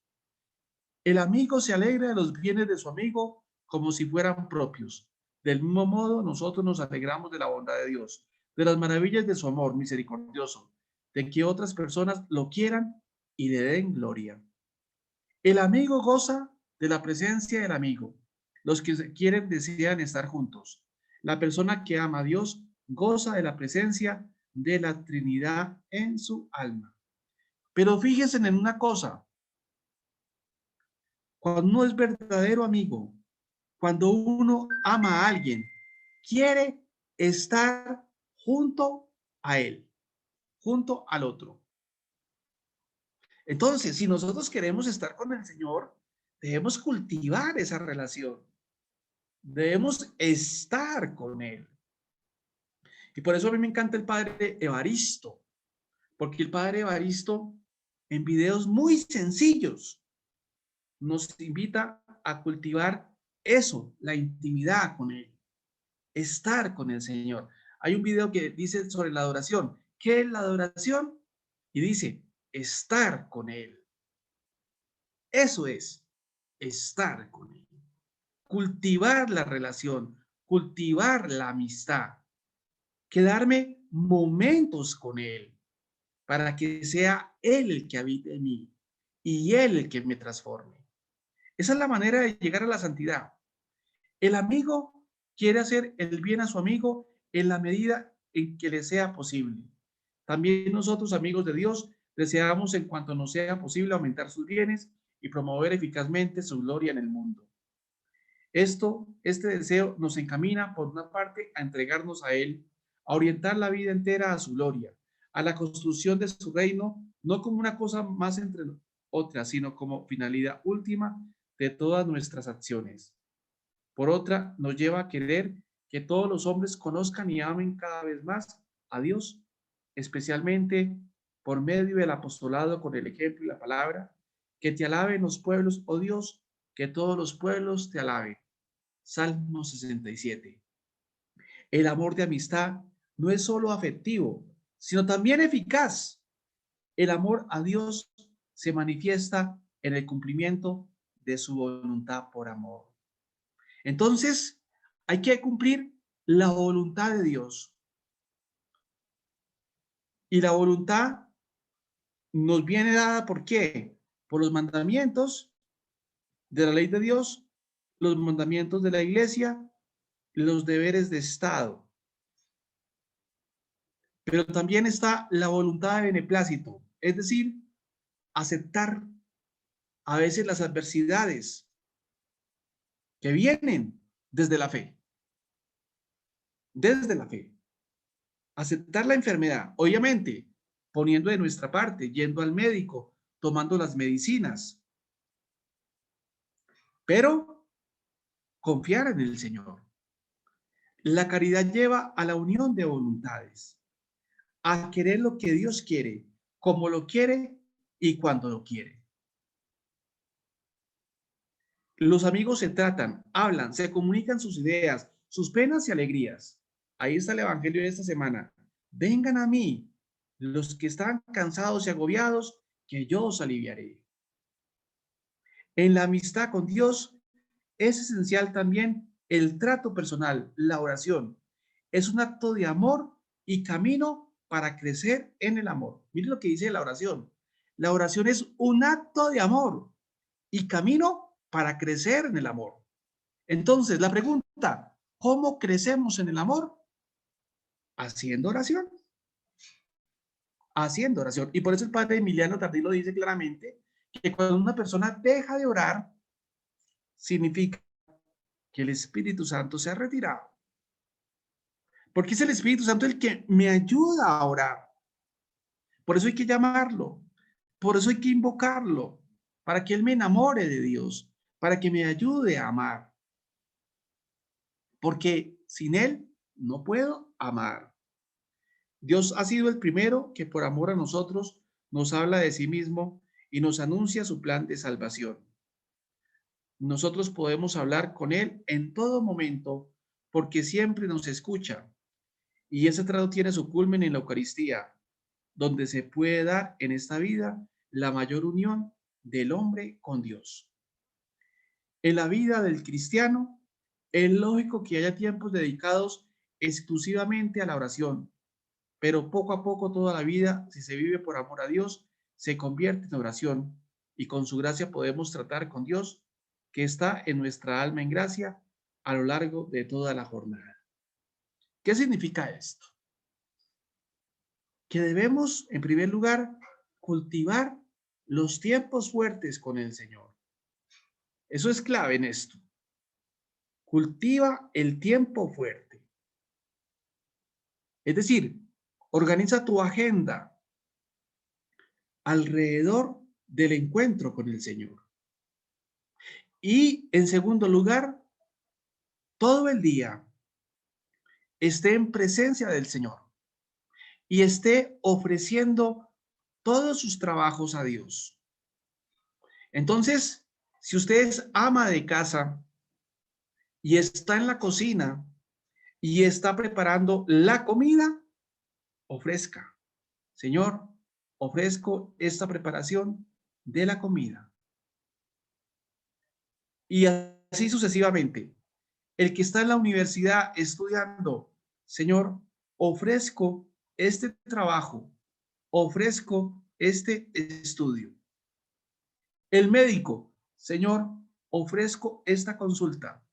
El amigo se alegra de los bienes de su amigo como si fueran propios. Del mismo modo, nosotros nos alegramos de la bondad de Dios, de las maravillas de su amor misericordioso, de que otras personas lo quieran y le den gloria. El amigo goza de la presencia del amigo. Los que se quieren desean estar juntos. La persona que ama a Dios goza de la presencia de la Trinidad en su alma. Pero fíjense en una cosa, cuando uno es verdadero amigo, cuando uno ama a alguien, quiere estar junto a él, junto al otro. Entonces, si nosotros queremos estar con el Señor, debemos cultivar esa relación. Debemos estar con Él. Y por eso a mí me encanta el padre Evaristo, porque el padre Evaristo en videos muy sencillos nos invita a cultivar eso, la intimidad con Él, estar con el Señor. Hay un video que dice sobre la adoración. ¿Qué es la adoración? Y dice, estar con Él. Eso es, estar con Él. Cultivar la relación, cultivar la amistad, quedarme momentos con Él para que sea Él el que habite en mí y Él el que me transforme. Esa es la manera de llegar a la santidad. El amigo quiere hacer el bien a su amigo en la medida en que le sea posible. También nosotros, amigos de Dios, deseamos en cuanto nos sea posible aumentar sus bienes y promover eficazmente su gloria en el mundo. Este deseo nos encamina, por una parte, a entregarnos a Él, a orientar la vida entera a su gloria, a la construcción de su reino, no como una cosa más entre otras, sino como finalidad última de todas nuestras acciones. Por otra, nos lleva a querer que todos los hombres conozcan y amen cada vez más a Dios, especialmente por medio del apostolado con el ejemplo y la palabra. Que te alaben los pueblos, oh Dios, que todos los pueblos te alaben. Salmo 67. El amor de amistad no es solo afectivo, sino también eficaz. El amor a Dios se manifiesta en el cumplimiento de su voluntad por amor. Entonces, hay que cumplir la voluntad de Dios. Y la voluntad nos viene dada ¿por qué? Por los mandamientos de la ley de Dios, los mandamientos de la iglesia, los deberes de Estado. Pero también está la voluntad de beneplácito, es decir, aceptar a veces las adversidades que vienen desde la fe, desde la fe. Aceptar la enfermedad, obviamente, poniendo de nuestra parte, yendo al médico, tomando las medicinas, pero confiar en el Señor. La caridad lleva a la unión de voluntades, a querer lo que Dios quiere, como lo quiere y cuando lo quiere. Los amigos se tratan, hablan, se comunican sus ideas, sus penas y alegrías. Ahí está el evangelio de esta semana. Vengan a mí, los que están cansados y agobiados, que yo os aliviaré. En la amistad con Dios es esencial también el trato personal, la oración. Es un acto de amor y camino para crecer en el amor. Miren lo que dice la oración. La oración es un acto de amor y camino para crecer en el amor. Entonces, la pregunta, ¿cómo crecemos en el amor? Haciendo oración. Haciendo oración. Y por eso el padre Emiliano Tardí lo dice claramente, que cuando una persona deja de orar, significa que el Espíritu Santo se ha retirado. Porque es el Espíritu Santo el que me ayuda a orar. Por eso hay que llamarlo. Por eso hay que invocarlo. Para que Él me enamore de Dios. Para que me ayude a amar. Porque sin Él no puedo amar. Dios ha sido el primero que por amor a nosotros nos habla de sí mismo y nos anuncia su plan de salvación. Nosotros podemos hablar con Él en todo momento porque siempre nos escucha. Y ese trato tiene su culmen en la Eucaristía, donde se puede dar en esta vida la mayor unión del hombre con Dios. En la vida del cristiano, es lógico que haya tiempos dedicados exclusivamente a la oración, pero poco a poco toda la vida, si se vive por amor a Dios, se convierte en oración y con su gracia podemos tratar con Dios que está en nuestra alma en gracia a lo largo de toda la jornada. ¿Qué significa esto? Que debemos, en primer lugar, cultivar los tiempos fuertes con el Señor. Eso es clave en esto. Cultiva el tiempo fuerte. Es decir, organiza tu agenda alrededor del encuentro con el Señor. Y en segundo lugar, todo el día esté en presencia del Señor y esté ofreciendo todos sus trabajos a Dios. Entonces, si usted es ama de casa y está en la cocina y está preparando la comida, ofrezca. Señor, ofrezco esta preparación de la comida. Y así sucesivamente. El que está en la universidad estudiando, Señor, ofrezco este trabajo, ofrezco este estudio. El médico, Señor, ofrezco esta consulta.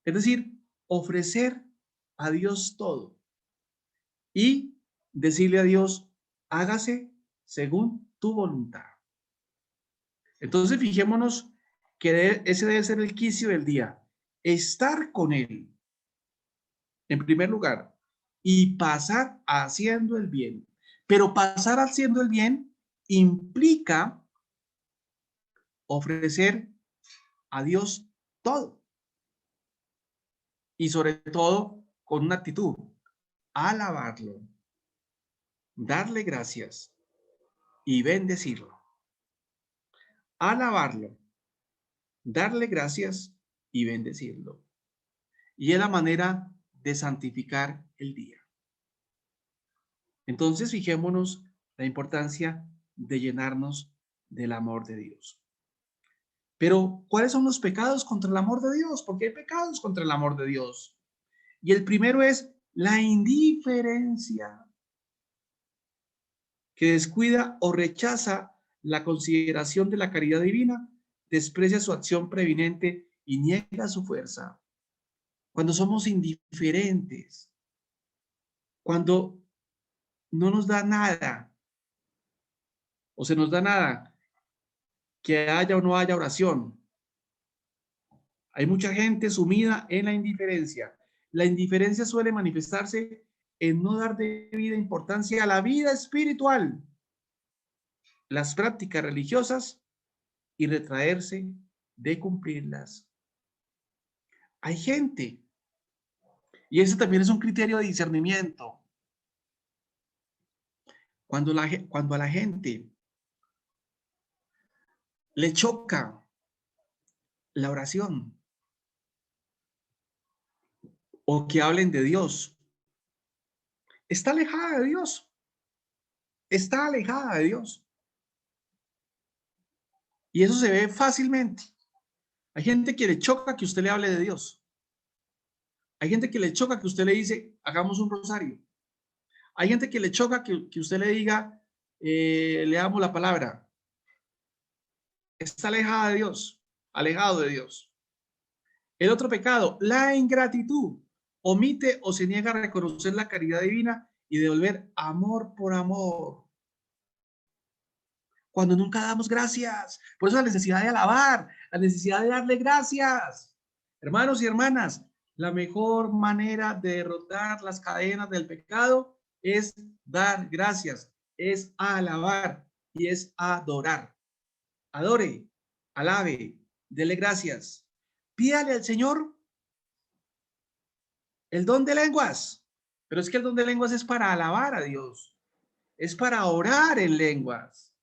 Es decir, ofrecer a Dios todo y decirle a Dios, hágase según tu voluntad. Entonces, fijémonos que ese debe ser el quicio del día, estar con Él, en primer lugar, y pasar haciendo el bien. Pero pasar haciendo el bien implica ofrecer a Dios todo. Y sobre todo con una actitud. alabarlo, darle gracias y bendecirlo. Alabarlo, darle gracias y bendecirlo. Y es la manera de santificar el día. Entonces, fijémonos la importancia de llenarnos del amor de Dios. Pero, ¿cuáles son los pecados contra el amor de Dios? Porque hay pecados contra el amor de Dios. Y el primero es la indiferencia, que descuida o rechaza la consideración de la caridad divina, desprecia su acción preeminente y niega su fuerza. Cuando somos indiferentes, cuando no nos da nada, o se nos da nada, que haya o no haya oración. Hay mucha gente sumida en la indiferencia. La indiferencia suele manifestarse en no dar debida importancia a la vida espiritual, las prácticas religiosas y retraerse de cumplirlas. Hay gente, y ese también es un criterio de discernimiento, cuando a la gente le choca la oración o que hablen de Dios, está alejada de Dios, está alejada de Dios. Y eso se ve fácilmente. Hay gente que le choca que usted le hable de Dios. Hay gente que le choca que usted le dice, hagamos un rosario. Hay gente que le choca que usted le diga, leamos la palabra. Está alejada de Dios, alejado de Dios. El otro pecado, la ingratitud. Omite o se niega a reconocer la caridad divina y devolver amor por amor. Cuando nunca damos gracias. Por eso la necesidad de alabar, la necesidad de darle gracias. Hermanos y hermanas, la mejor manera de derrotar las cadenas del pecado es dar gracias, es alabar y es adorar. Adore, alabe, dele gracias. Pídale al Señor el don de lenguas. Pero es que el don de lenguas es para alabar a Dios, es para orar en lenguas.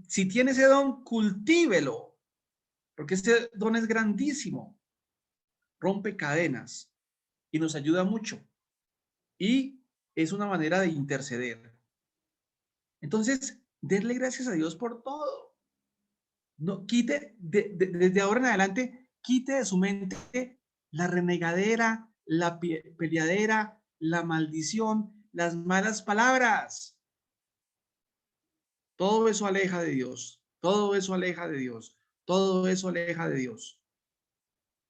Si tiene ese don, cultívelo, porque este don es grandísimo, rompe cadenas y nos ayuda mucho. Y es una manera de interceder. Entonces, denle gracias a Dios por todo. No, quite, desde ahora en adelante, quite de su mente la renegadera, la peleadera, la maldición, las malas palabras. Todo eso aleja de Dios. Todo eso aleja de Dios. Todo eso aleja de Dios.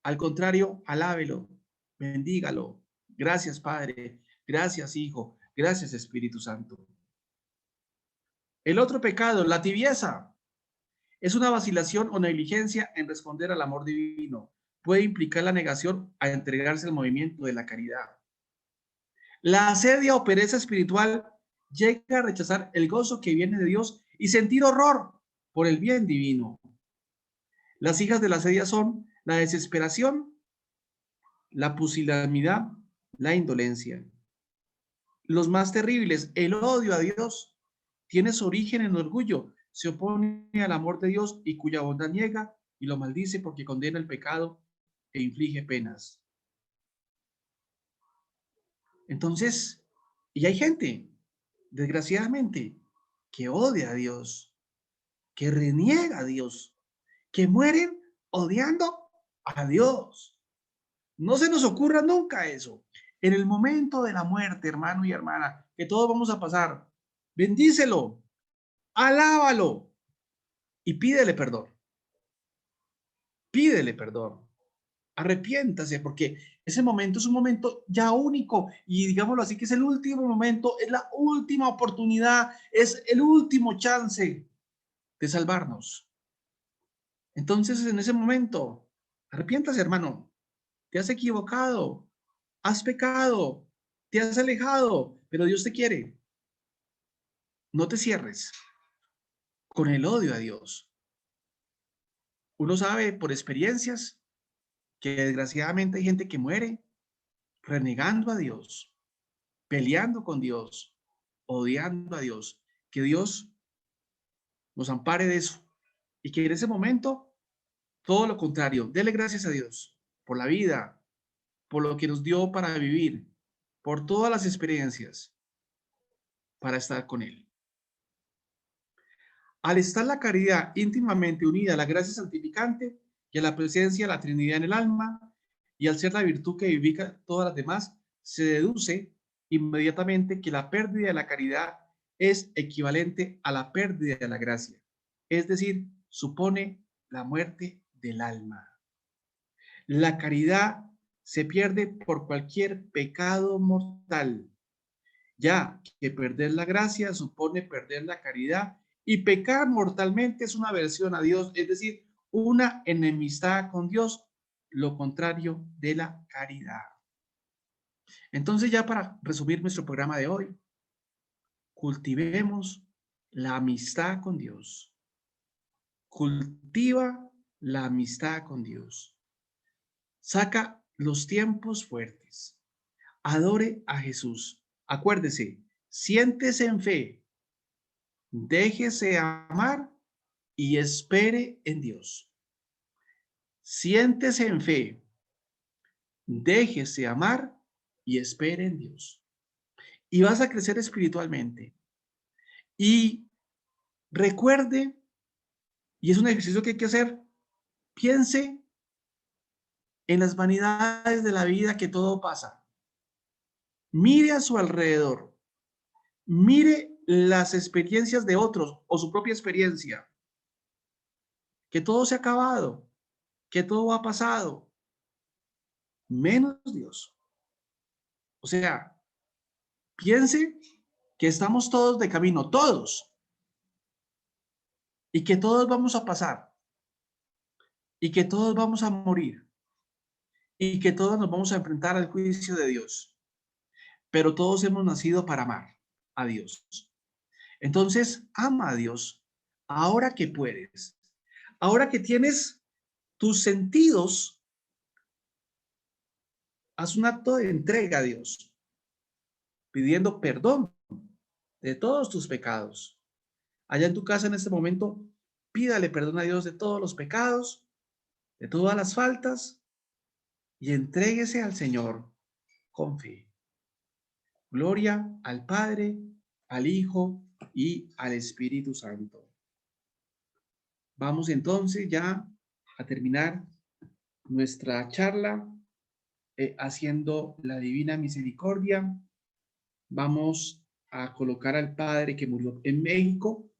Al contrario, alábelo, bendígalo. Gracias, Padre. Gracias, Hijo. Gracias, Espíritu Santo. El otro pecado, la tibieza, es una vacilación o negligencia en responder al amor divino. Puede implicar la negación a entregarse al movimiento de la caridad. La asedia o pereza espiritual llega a rechazar el gozo que viene de Dios y sentir horror por el bien divino. Las hijas de la asedia son la desesperación, la pusilanimidad, la indolencia. Los más terribles, el odio a Dios, tiene su origen en orgullo, se opone al amor de Dios y cuya bondad niega y lo maldice porque condena el pecado e inflige penas. Entonces, y hay gente, desgraciadamente, que odia a Dios, que reniega a Dios, que mueren odiando a Dios. No se nos ocurra nunca eso. En el momento de la muerte, hermano y hermana, que todos vamos a pasar, bendícelo, alábalo y pídele perdón. Pídele perdón. Arrepiéntase, porque ese momento es un momento ya único y digámoslo así, que es el último momento, es la última oportunidad, es el último chance de salvarnos. Entonces, en ese momento, arrepiéntase, hermano. Te has equivocado, has pecado, te has alejado, pero Dios te quiere. No te cierres con el odio a Dios. Uno sabe por experiencias que desgraciadamente hay gente que muere renegando a Dios, peleando con Dios, odiando a Dios. Que Dios nos ampare de eso y que en ese momento todo lo contrario, dele gracias a Dios por la vida, por lo que nos dio para vivir, por todas las experiencias para estar con Él. Al estar la caridad íntimamente unida a la gracia santificante y a la presencia de la Trinidad en el alma, y al ser la virtud que vivifica todas las demás, se deduce inmediatamente que la pérdida de la caridad es equivalente a la pérdida de la gracia, es decir, supone la muerte del alma. La caridad se pierde por cualquier pecado mortal, ya que perder la gracia supone perder la caridad y pecar mortalmente es una aversión a Dios, es decir, una enemistad con Dios, lo contrario de la caridad. Entonces, ya para resumir nuestro programa de hoy, cultivemos la amistad con Dios. Cultiva la amistad con Dios. Saca los tiempos fuertes. Adore a Jesús. Acuérdese, siéntese en fe, déjese amar y espere en Dios. Siéntese en fe, déjese amar y espere en Dios. Y vas a crecer espiritualmente. Y recuerde, y es un ejercicio que hay que hacer, piense en las vanidades de la vida, que todo pasa. Mire a su alrededor. Mire las experiencias de otros o su propia experiencia. Que todo se ha acabado, que todo ha pasado, menos Dios. O sea, piense que estamos todos de camino, todos, y que todos vamos a pasar, y que todos vamos a morir, y que todos nos vamos a enfrentar al juicio de Dios. Pero todos hemos nacido para amar a Dios. Entonces, ama a Dios ahora que puedes, ahora que tienes tus sentidos, haz un acto de entrega a Dios, pidiendo perdón de todos tus pecados. Allá en tu casa en este momento, pídale perdón a Dios de todos los pecados, de todas las faltas y entréguese al Señor con fe. Gloria al Padre, al Hijo y al Espíritu Santo. Vamos entonces ya a terminar nuestra charla haciendo la divina misericordia. Vamos a colocar al Padre que murió en México.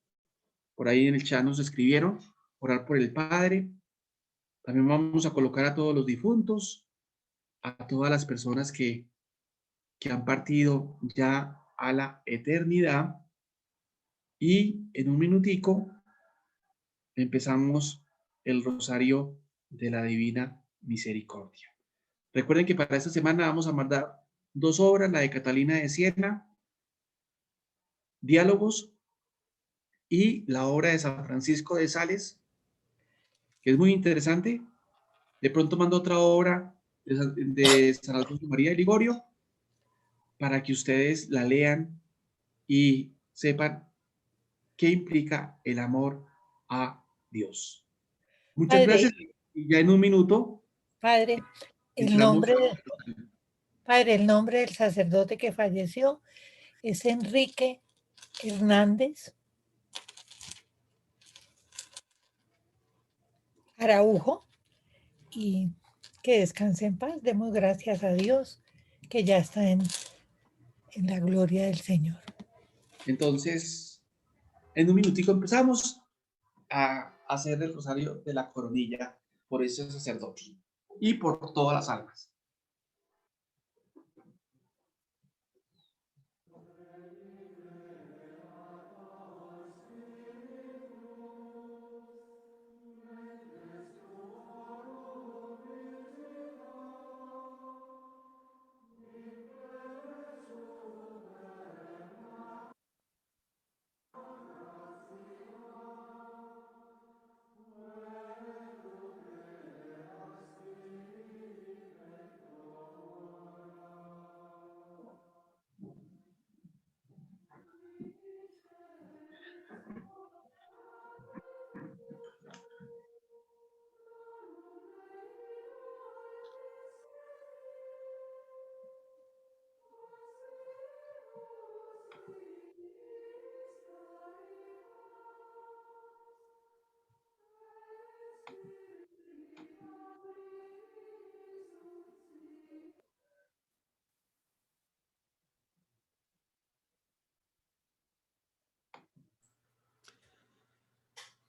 Por ahí en el chat nos escribieron, orar por el Padre. También vamos a colocar a todos los difuntos, a todas las personas que han partido ya a la eternidad. Y en un minutico empezamos el rosario de la Divina Misericordia. Recuerden que para esta semana vamos a mandar 2 obras, la de Catalina de Siena, Diálogos, y la obra de San Francisco de Sales, que es muy interesante. De pronto mando otra obra de San Alfonso María de Ligorio para que ustedes la lean y sepan qué implica el amor a Dios. Muchas Padre, gracias. Y ya en un minuto padre, el entramos. nombre, padre, el nombre del sacerdote que falleció es Enrique Hernández Araujo, y que descanse en paz. Demos gracias a Dios que ya está en la gloria del Señor. Entonces, en un minutico empezamos a hacer el rosario de la coronilla por ese sacerdote y por todas las almas.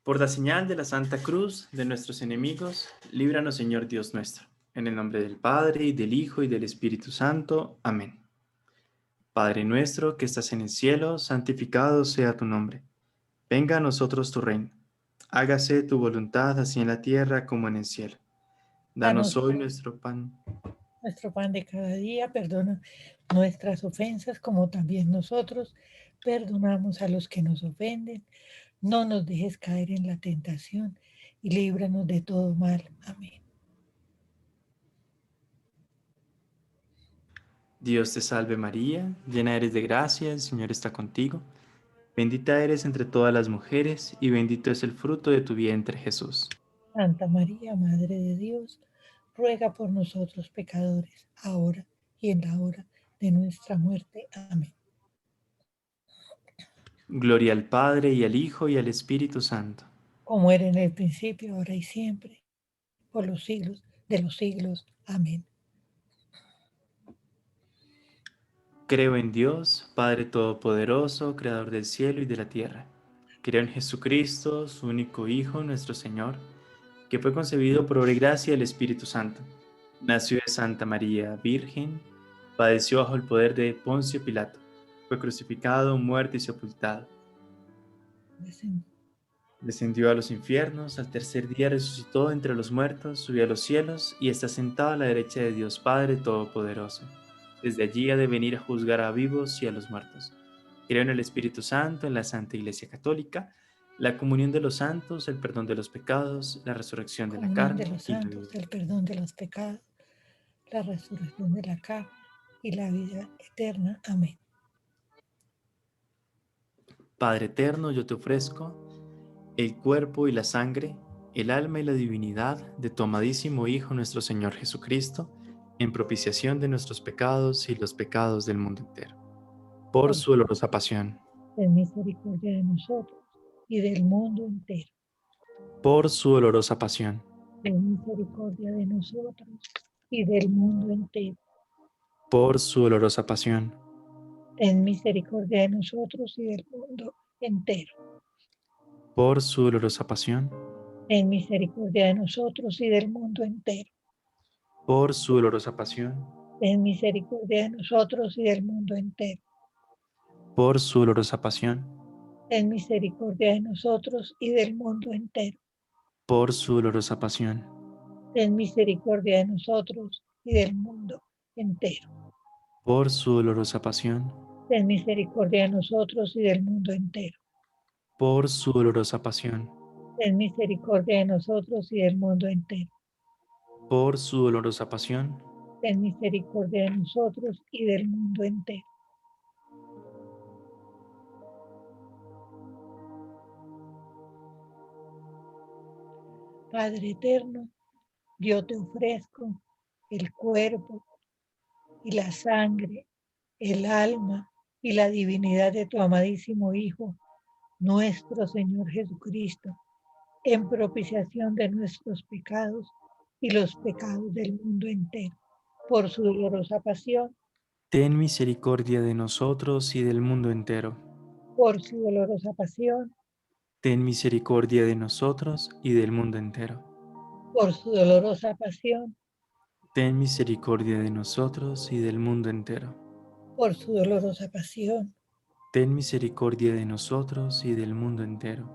Por la señal de la Santa Cruz de nuestros enemigos, líbranos, Señor Dios nuestro. En el nombre del Padre, y del Hijo, y del Espíritu Santo. Amén. Padre nuestro que estás en el cielo, santificado sea tu nombre. Venga a nosotros tu reino. Hágase tu voluntad, así en la tierra como en el cielo. Danos Danos hoy nuestro pan. nuestro pan de cada día, perdona nuestras ofensas como también nosotros perdonamos a los que nos ofenden. No nos dejes caer en la tentación y líbranos de todo mal. Amén. Dios te salve María, llena eres de gracia, el Señor está contigo. Bendita eres entre todas las mujeres, y bendito es el fruto de tu vientre, Jesús. Santa María, Madre de Dios, ruega por nosotros pecadores, ahora y en la hora de nuestra muerte. Amén. Gloria al Padre, y al Hijo, y al Espíritu Santo. Como era en el principio, ahora y siempre, por los siglos de los siglos. Amén. Creo en Dios, Padre Todopoderoso, Creador del cielo y de la tierra. Creo en Jesucristo, su único Hijo, nuestro Señor, que fue concebido por obra y gracia del Espíritu Santo. Nació de Santa María, Virgen, padeció bajo el poder de Poncio Pilato, fue crucificado, muerto y sepultado. Descendió a los infiernos, al tercer día resucitó entre los muertos, subió a los cielos y está sentado a la derecha de Dios Padre Todopoderoso. Desde allí ha de venir a juzgar a vivos y a los muertos. Creo en el Espíritu Santo, en la Santa Iglesia Católica, la comunión de los santos, el perdón de los pecados, la resurrección de la Comunión de carne los y la santos, vida. el perdón de los pecados, la resurrección de la carne y la vida eterna. Amén. Padre eterno, yo te ofrezco el cuerpo y la sangre, el alma y la divinidad de tu amadísimo Hijo nuestro Señor Jesucristo, en propiciación de nuestros pecados y los pecados del mundo entero. Por Por su dolorosa pasión, ten misericordia de nosotros y del mundo entero. por su dolorosa pasión, Ten misericordia de nosotros y del mundo entero. por su dolorosa pasión, Ten misericordia de nosotros y del mundo entero. por su dolorosa pasión, Ten misericordia de nosotros y del mundo entero. por su dolorosa pasión, Ten misericordia de nosotros y del mundo entero. por su dolorosa pasión, Ten misericordia de nosotros y del mundo entero. por su dolorosa pasión, Ten misericordia de nosotros y del mundo entero. por su dolorosa pasión, Ten misericordia de nosotros y del mundo entero. por su dolorosa pasión, Ten misericordia de nosotros y del mundo entero. por su dolorosa pasión, Ten misericordia de nosotros y del mundo entero. Padre eterno, yo te ofrezco el cuerpo y la sangre, el alma y la divinidad de tu amadísimo Hijo, nuestro Señor Jesucristo, en propiciación de nuestros pecados y los pecados del mundo entero, por su dolorosa pasión, ten misericordia de nosotros y del mundo entero. por su dolorosa pasión, Ten misericordia de nosotros y del mundo entero. por su dolorosa pasión, Ten misericordia de nosotros y del mundo entero. por su dolorosa pasión, Ten misericordia de nosotros y del mundo entero.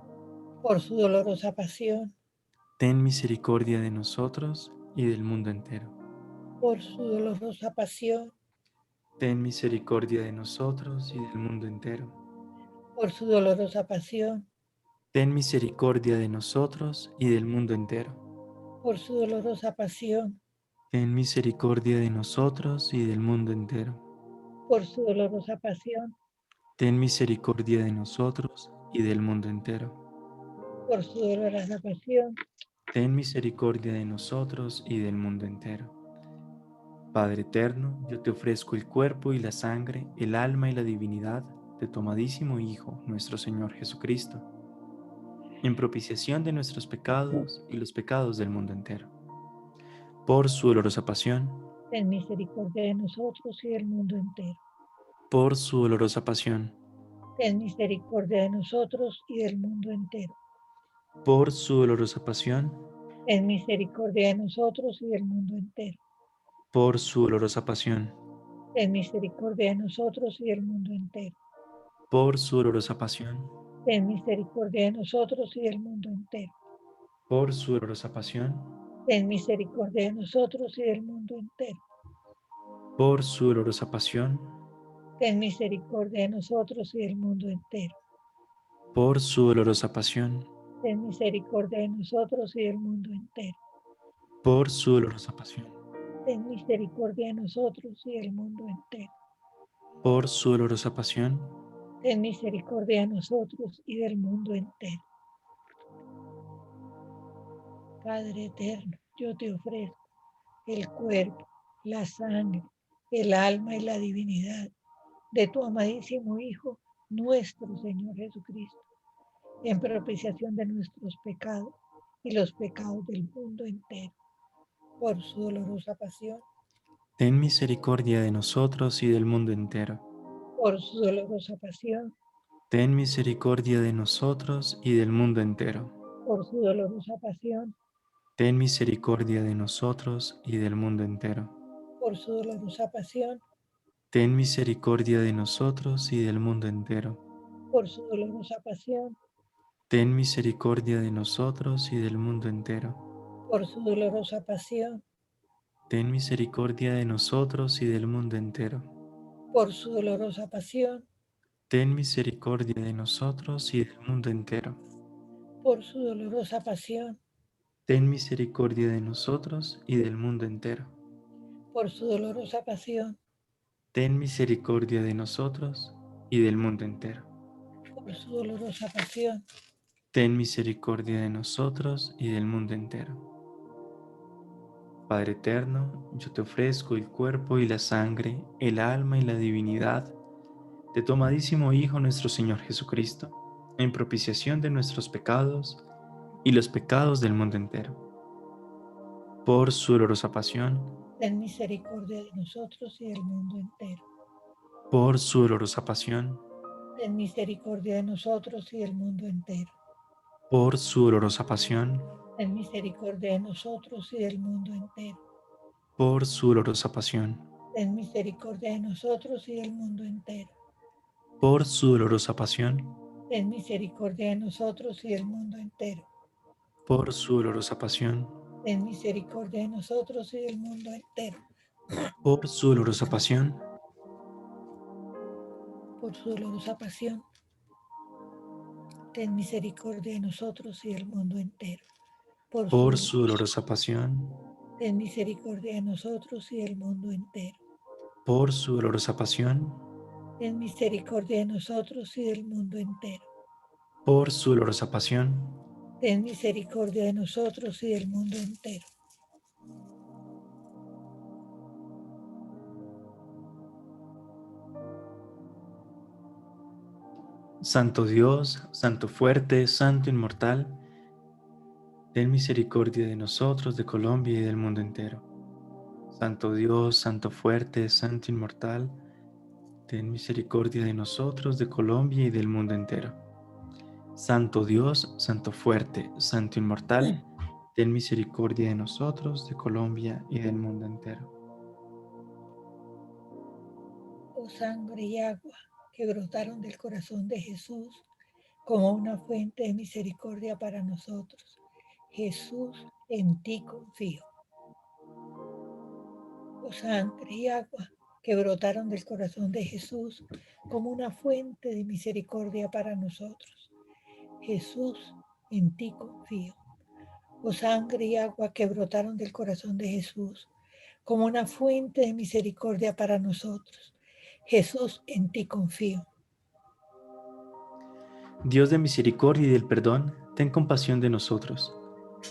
por su dolorosa pasión, Ten misericordia de nosotros y del mundo entero. por su dolorosa pasión, Ten misericordia de nosotros y del mundo entero. por su dolorosa pasión, Ten misericordia de nosotros y del mundo entero. por su dolorosa pasión, Ten misericordia de nosotros y del mundo entero. por su dolorosa pasión, Ten misericordia de nosotros y del mundo entero. por su dolorosa pasión, Ten misericordia de nosotros y del mundo entero. Padre eterno, yo te ofrezco el cuerpo y la sangre, el alma y la divinidad de tu amadísimo Hijo, nuestro Señor Jesucristo, en propiciación de nuestros pecados y los pecados del mundo entero. Por su dolorosa pasión, ten misericordia de nosotros y del mundo entero. por su dolorosa pasión, Ten misericordia de nosotros y del mundo entero. por su dolorosa pasión, ten misericordia de nosotros y del mundo entero. por su dolorosa pasión, Ten misericordia de nosotros y del mundo entero. por su dolorosa pasión, Ten misericordia de nosotros y del mundo entero. por su dolorosa pasión, Ten misericordia de nosotros y del mundo entero. por su dolorosa pasión, Ten misericordia de nosotros y del mundo entero. por su dolorosa pasión, Ten misericordia de nosotros y del mundo entero. por su dolorosa pasión, Ten misericordia de nosotros y del mundo entero. por su dolorosa pasión, Ten misericordia de nosotros y del mundo entero. Padre eterno, yo te ofrezco el cuerpo, la sangre, el alma y la divinidad de tu amadísimo Hijo, nuestro Señor Jesucristo, en propiciación de nuestros pecados y los pecados del mundo entero, por su dolorosa pasión, ten misericordia de nosotros y del mundo entero. por su dolorosa pasión, Ten misericordia de nosotros y del mundo entero. por su dolorosa pasión, Ten misericordia de nosotros y del mundo entero. por su dolorosa pasión, Ten misericordia de nosotros y del mundo entero. por su dolorosa pasión, Ten misericordia de nosotros y del mundo entero. por su dolorosa pasión, Ten misericordia de nosotros y del mundo entero. por su dolorosa pasión, Ten misericordia de nosotros y del mundo entero. por su dolorosa pasión, Ten misericordia de nosotros y del mundo entero. por su dolorosa pasión, Ten misericordia de nosotros y del mundo entero. por su dolorosa pasión, Ten misericordia de nosotros y del mundo entero. Padre eterno, yo te ofrezco el cuerpo y la sangre, el alma y la divinidad de tu amadísimo Hijo nuestro Señor Jesucristo, en propiciación de nuestros pecados y los pecados del mundo entero. Por su dolorosa pasión, ten misericordia de nosotros y del mundo entero. por su dolorosa pasión, Ten misericordia de nosotros y del mundo entero. por su dolorosa pasión, Ten misericordia de nosotros y del mundo entero. por su dolorosa pasión, Ten misericordia de nosotros y del mundo entero. por su dolorosa pasión, Ten misericordia de nosotros y del mundo entero. por su dolorosa pasión, Ten misericordia de nosotros y del mundo entero. por su dolorosa pasión, Por su dolorosa pasión, ten misericordia de nosotros y del mundo entero. por su dolorosa pasión, ten misericordia de nosotros y del mundo entero. por su dolorosa pasión, Ten misericordia de nosotros y del mundo entero. por su dolorosa pasión, Ten misericordia de nosotros y del mundo entero. Santo Dios, Santo fuerte, Santo inmortal, ten misericordia de nosotros, de Colombia y del mundo entero. Santo Dios, Santo fuerte, Santo inmortal, ten misericordia de nosotros, de Colombia y del mundo entero. Santo Dios, Santo fuerte, Santo inmortal, ten misericordia de nosotros, de Colombia y del mundo entero. Oh sangre y agua que brotaron del corazón de Jesús como una fuente de misericordia para nosotros. Jesús, en ti confío. Oh sangre y agua que brotaron del corazón de Jesús como una fuente de misericordia para nosotros. Jesús, en ti confío. Oh sangre y agua que brotaron del corazón de Jesús como una fuente de misericordia para nosotros. Jesús, en ti confío. Dios de misericordia y del perdón, ten compasión de nosotros.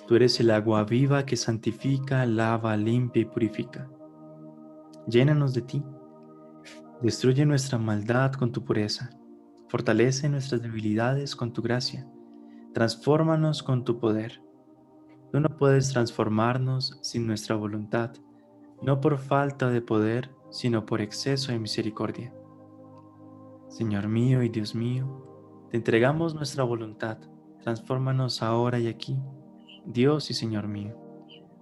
Tú eres el agua viva que santifica, lava, limpia y purifica. Llénanos de ti. Destruye nuestra maldad con tu pureza. Fortalece nuestras debilidades con tu gracia. Transfórmanos con tu poder. Tú no puedes transformarnos sin nuestra voluntad, no por falta de poder, sino por exceso de misericordia. Señor mío y Dios mío, te entregamos nuestra voluntad, Transfórmanos ahora y aquí, Dios y Señor mío.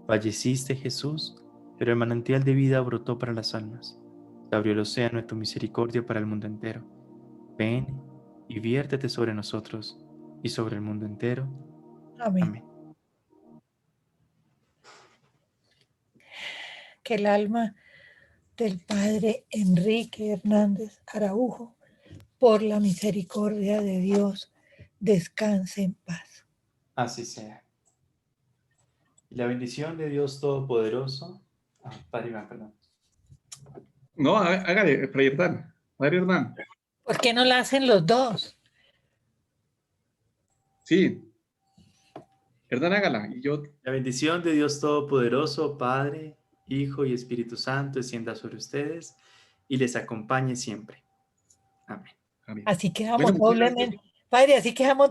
Falleciste, Jesús, pero el manantial de vida brotó para las almas. Se abrió el océano de tu misericordia para el mundo entero. Ven y viértete sobre nosotros y sobre el mundo entero. Amén. Amén. Que el alma del Padre Enrique Hernández Araujo, por la misericordia de Dios, descanse en paz. Así sea. Y la bendición de Dios Todopoderoso. Padre Iván, perdón. No, hágale, Fray Hernán. Padre Hernán. ¿Por qué no la hacen los dos? Sí. Hernán, hágala. Y yo. La bendición de Dios Todopoderoso, Padre, Hijo y Espíritu Santo, descienda sobre ustedes y les acompañe siempre. Amén. Amén. Así quedamos Bueno, muchas gracias. doblemente. Padre, así quedamos